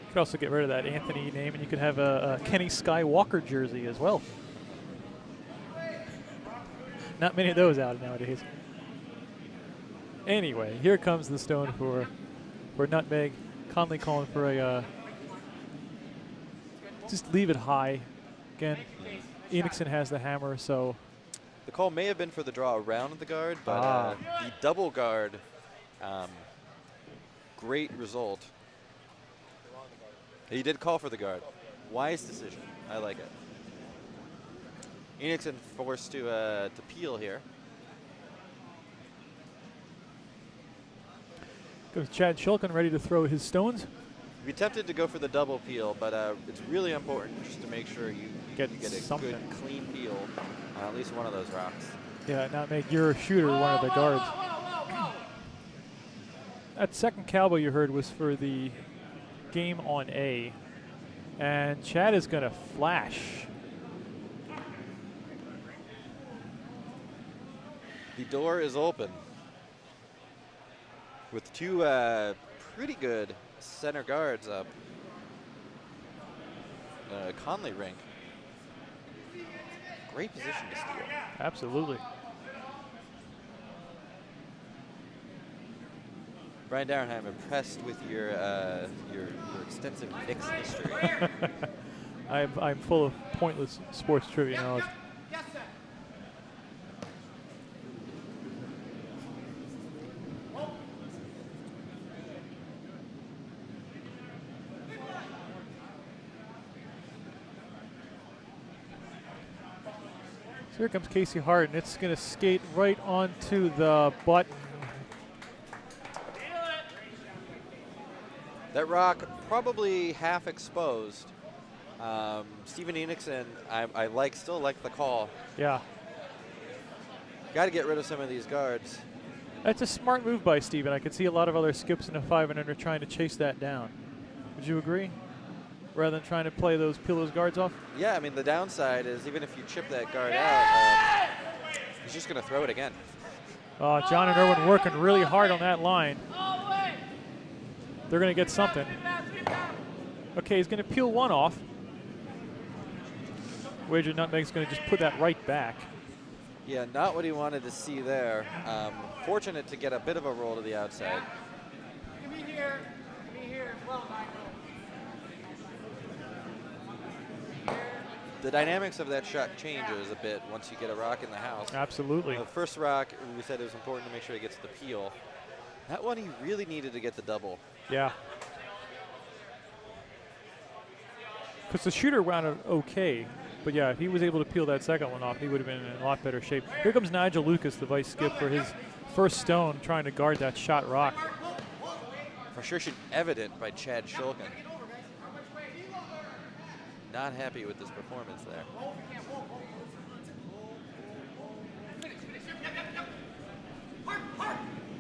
could also get rid of that Anthony name, and you could have a Kenny Skywalker jersey as well. Not many of those out nowadays. Anyway, here comes the stone for Nutmeg. Conley calling for a just leave it high. Again, Enixon has the hammer, so The call may have been for the draw around the guard, but the double guard, great result. He did call for the guard. Wise decision. I like it. Enixon forced to peel here. goes Chad Shulkin ready to throw his stones. Be tempted to go for the double peel, but it's really important just to make sure you get a something. good, clean peel on at least one of those rocks. Yeah, not make your shooter one of the guards. That second cowboy you heard was for the game on A. And Chad is going to flash. The door is open with two pretty good center guards up. Conley rink. Great position to steal. Absolutely. Brian Darrenheim, I'm impressed with your extensive Knicks history. I'm full of pointless sports trivia knowledge. So here comes Casey Harden. It's going to skate right onto the button. That rock probably half exposed. Steven Enixon, I still like the call. Yeah. Got to get rid of some of these guards. That's a smart move by Steven. I could see a lot of other skips in a 5 and under trying to chase that down. Would you agree? Rather than trying to peel those guards off? Yeah, I mean, the downside is even if you chip that guard out, he's just going to throw it again. John and Irwin working really hard on that line. They're going to get something. Okay, he's going to peel one off. Wager Nutmeg's going to just put that right back. Yeah, not what he wanted to see there. Fortunate to get a bit of a roll to the outside. Give me here as well, Michael. The dynamics of that shot changes a bit once you get a rock in the house. Absolutely. The first rock, we said it was important to make sure he gets the peel. That one he really needed to get the double. Yeah. Because the shooter wound up okay. But yeah, if he was able to peel that second one off, he would have been in a lot better shape. Here comes Nigel Lucas, the vice skip, for his first stone, trying to guard that shot rock. Frustration evident by Chad Shulkin. Not happy with this performance there.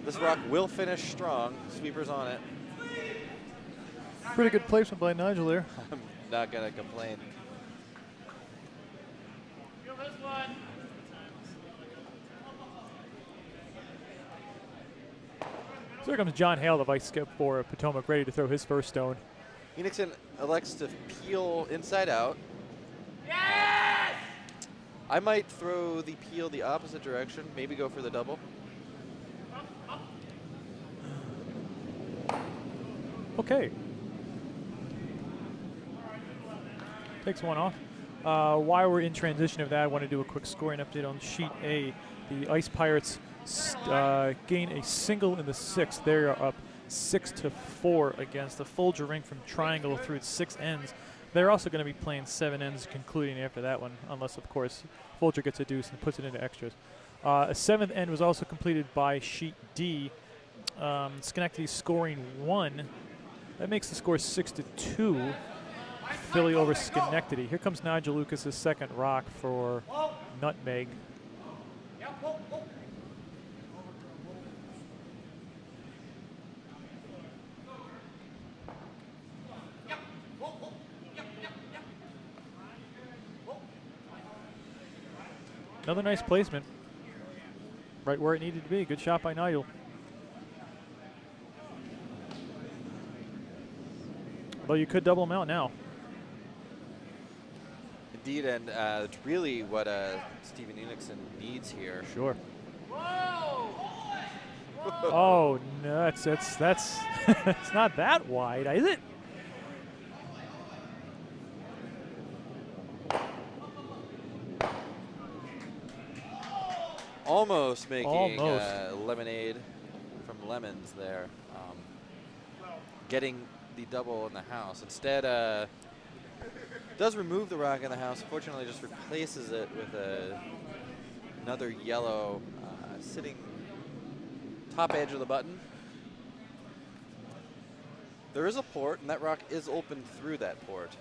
This rock will finish strong. Sweeper's on it. Pretty good placement by Nigel there. I'm not going to complain. Feel this one. So here comes John Hale, the vice skip for Potomac, ready to throw his first stone. Enixon elects to peel inside out. Yes! I might throw the peel the opposite direction, maybe go for the double. Okay. Takes one off. While we're in transition of that, I want to do a quick scoring update on sheet A. The Ice Pirates gain a single in the 6th. They are up 6-4 against the Folger Rink from Triangle through its 6 ends. They're also going to be playing 7 ends concluding after that one, unless, of course, Folger gets a deuce and puts it into extras. A 7th end was also completed by sheet D. Schenectady scoring 1. That makes the score 6-2. Philly over Schenectady. Here comes Nigel Lucas' second rock for Nutmeg. Another nice placement. Right where it needed to be. Good shot by Nigel. Although you could double him out now. Indeed, and it's really what Steven Enixon needs here. Sure. Oh, no, that's it's not that wide, is it? Almost making Almost. lemonade from lemons there. Getting the double in the house. Instead, does remove the rock in the house. Fortunately, just replaces it with another yellow sitting top edge of the button. There is a port, and that rock is open through that port.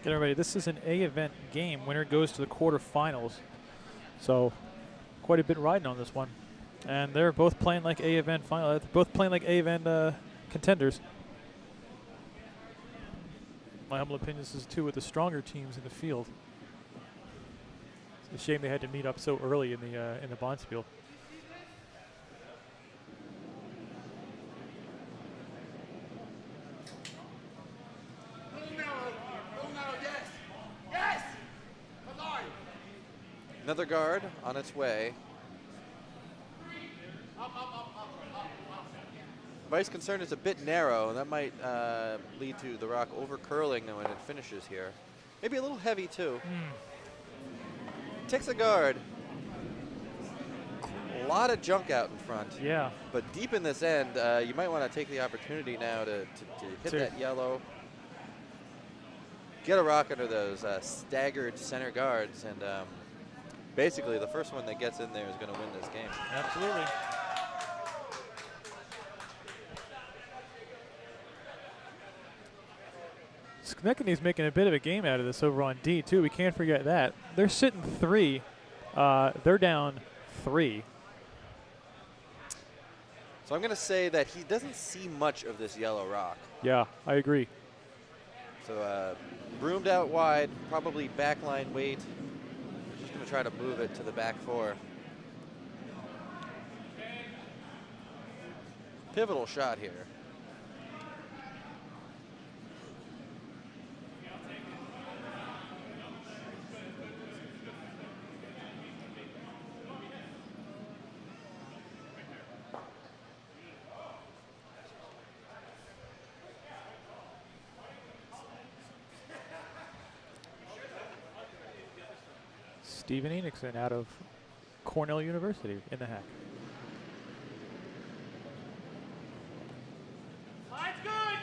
Get everybody, this is an A event game. Winner goes to the quarterfinals. So quite a bit riding on this one. And they're both playing like A event final. They're both playing like A event contenders. My humble opinion, this is two of the stronger teams in the field. It's a shame they had to meet up so early in the Bonspiel. Another guard on its way. Vice concern is a bit narrow, and that might lead to the rock over curling when it finishes here. Maybe a little heavy too. Takes a guard. A lot of junk out in front. Yeah. But deep in this end, you might want to take the opportunity now to hit that yellow. Get a rock under those staggered center guards, and basically the first one that gets in there is going to win this game. Absolutely. Schenectady's making a bit of a game out of this over on D, too. We can't forget that. They're sitting 3. They're down 3. So I'm going to say that he doesn't see much of this yellow rock. Yeah, I agree. So broomed out wide, probably backline weight. Just going to try to move it to the back 4. Pivotal shot here. Steven Enixon out of Cornell University in the hack. Line's good.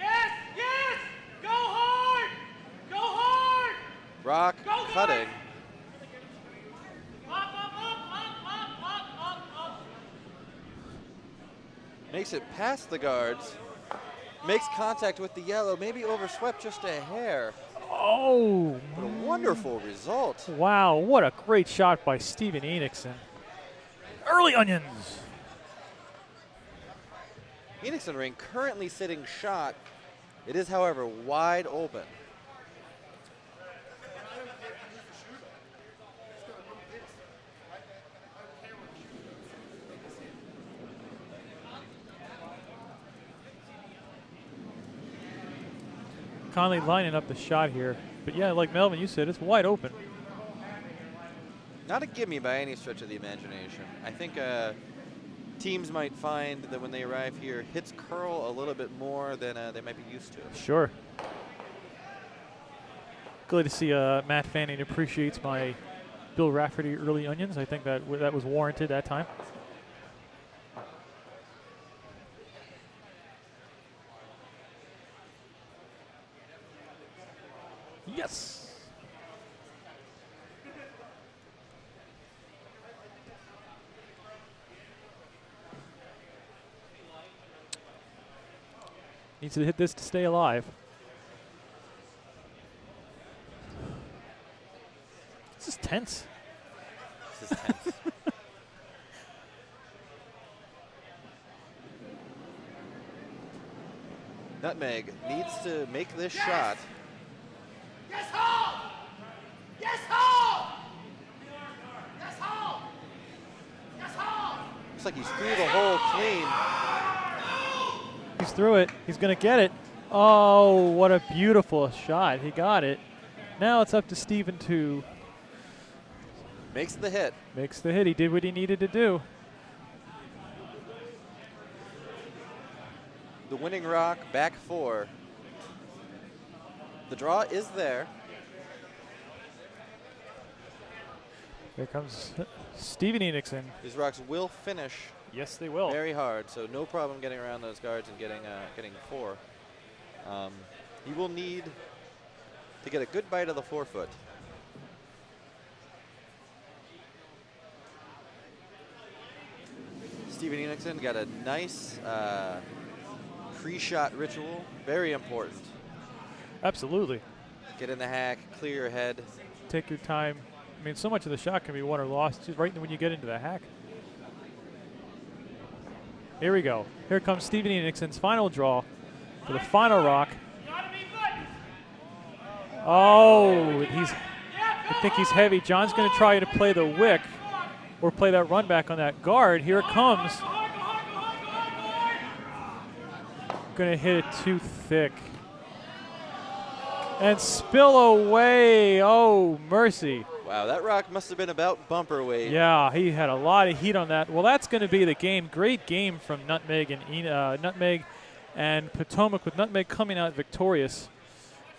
Yes, yes. Go hard. Go hard. Rock Go cutting. Up, up, up, up, up, up, up. Makes it past the guards. Makes contact with the yellow. Maybe overswept just a hair. Oh, What a wonderful result. wow, what a great shot by Steven Enixon. Early onions. Enixon ring currently sitting shot. It is, however, wide open. Conley lining up the shot here. But yeah, like Melvin, you said, it's wide open. Not a gimme by any stretch of the imagination. I think teams might find that when they arrive here, hits curl a little bit more than they might be used to. Sure. Glad to see Matt Fanning appreciates my Bill Rafferty early onions. I think that that was warranted that time. Yes. Needs to hit this to stay alive. This is tense. This is tense. Nutmeg needs to make this shot. Yes, home! Yes, home! Yes, home! Yes, home! Looks like he's through the hole clean. He's through it. He's going to get it. Oh, what a beautiful shot. He got it. Now it's up to Steven to Makes the hit. makes the hit. He did what he needed to do. The winning rock, back 4. The draw is there. Here comes Steven Enixon. These rocks will finish Yes, they will. very hard, so no problem getting around those guards and getting 4. He will need to get a good bite of the 4-foot. Steven Enixon got a nice pre-shot ritual, very important. Absolutely. Get in the hack, clear your head. Take your time. I mean, so much of the shot can be won or lost just right when you get into the hack. Here we go. Here comes Steven Enixon's final draw for the final rock. Oh, I think he's heavy. John's going to try to play the wick or play that run back on that guard. Here it comes. Going to hit it too thick. And spill away. Oh, mercy. Wow, that rock must have been about bumper weight. Yeah, he had a lot of heat on that. Well, that's going to be the game. Great game from Nutmeg and Potomac, with Nutmeg coming out victorious.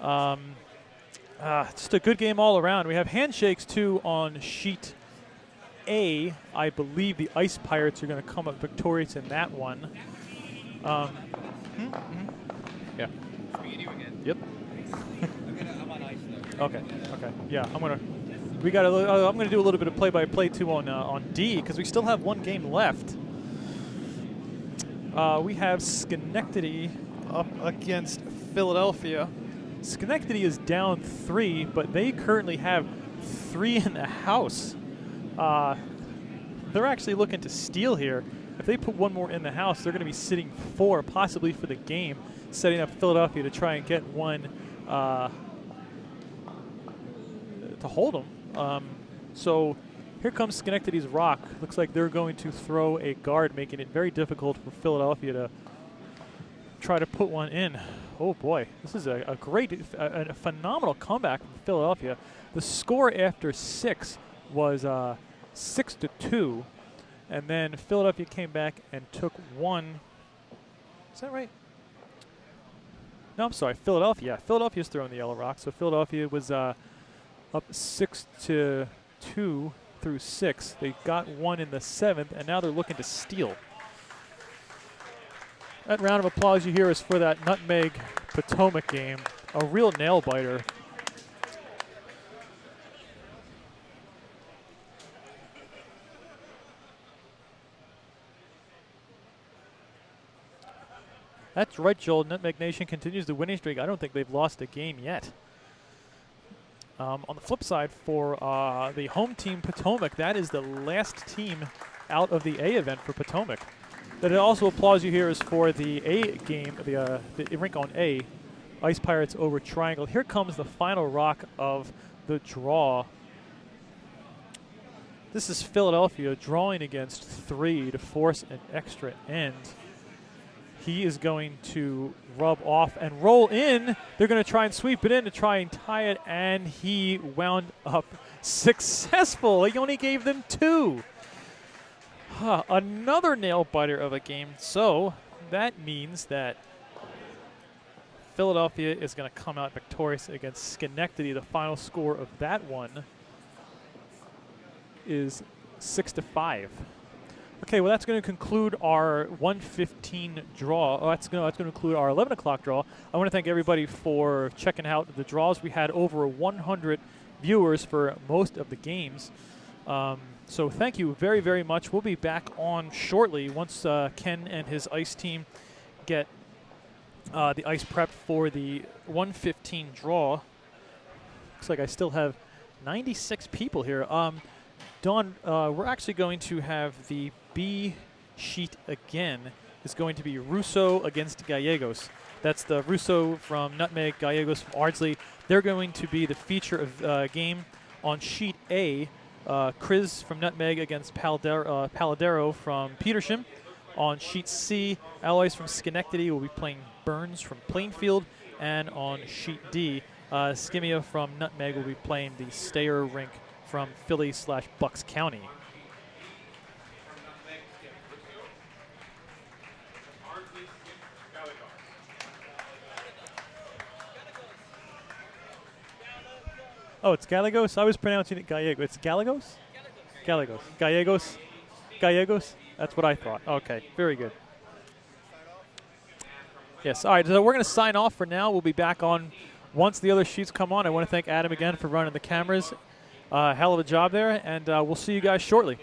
Just a good game all around. We have handshakes too on sheet A. I believe the Ice Pirates are going to come up victorious in that one. Yeah. Yep. Okay. Yeah, I'm gonna do a little bit of play-by-play too on D, because we still have one game left. We have Schenectady Up against Philadelphia. Schenectady is down 3, but they currently have 3 in the house. They're actually looking to steal here. If they put one more in the house, they're going to be sitting 4, possibly for the game, setting up Philadelphia to try and get one to hold them. So here comes Schenectady's rock. Looks like they're going to throw a guard, making it very difficult for Philadelphia to try to put one in. Oh boy, this is a phenomenal comeback from Philadelphia. The score after 6 was 6-2, and then Philadelphia came back and took 1. Is that right? No, I'm sorry, Philadelphia. Philadelphia's throwing the yellow rock, so Philadelphia was up 6-2 through 6. They got 1 in the 7th, and now they're looking to steal. That round of applause you hear is for that Nutmeg Potomac game. A real nail biter. That's right, Joel. Nutmeg Nation continues the winning streak. I don't think they've lost a game yet. On the flip side, for the home team Potomac, that is the last team out of the A event for Potomac. That also applause you here is for the A game, the rink on A, Ice Pirates over Triangle. Here comes the final rock of the draw. This is Philadelphia drawing against 3 to force an extra end. He is going to rub off and roll in. They're going to try and sweep it in to try and tie it, and he wound up successful. He only gave them 2. Another nail biter of a game. So that means that Philadelphia is going to come out victorious against Schenectady. The final score of that one is 6-5. A Okay, well, that's going to conclude our 1:15 draw. Oh, that's going to conclude our 11 o'clock draw. I want to thank everybody for checking out the draws. We had over 100 viewers for most of the games. So thank you very, very much. We'll be back on shortly once Ken and his ice team get the ice prepped for the 1:15 draw. Looks like I still have 96 people here. Dawn, we're actually going to have the B sheet again. It's going to be Russo against Gallegos. That's the Russo from Nutmeg, Gallegos from Ardsley. They're going to be the feature of game. On sheet A, Chris from Nutmeg against Paladero from Petersham. On sheet C, Alloys from Schenectady will be playing Burns from Plainfield. And on sheet D, Skimia from Nutmeg will be playing the Stayer Rink from Philly/Bucks County. Oh, it's Gallegos? I was pronouncing it Gallegos. It's Gallegos? Gallegos. Gallegos? Gallegos? That's what I thought. Okay, very good. Yes, all right, so we're going to sign off for now. We'll be back on once the other sheets come on. I want to thank Adam again for running the cameras. Hell of a job there, and we'll see you guys shortly.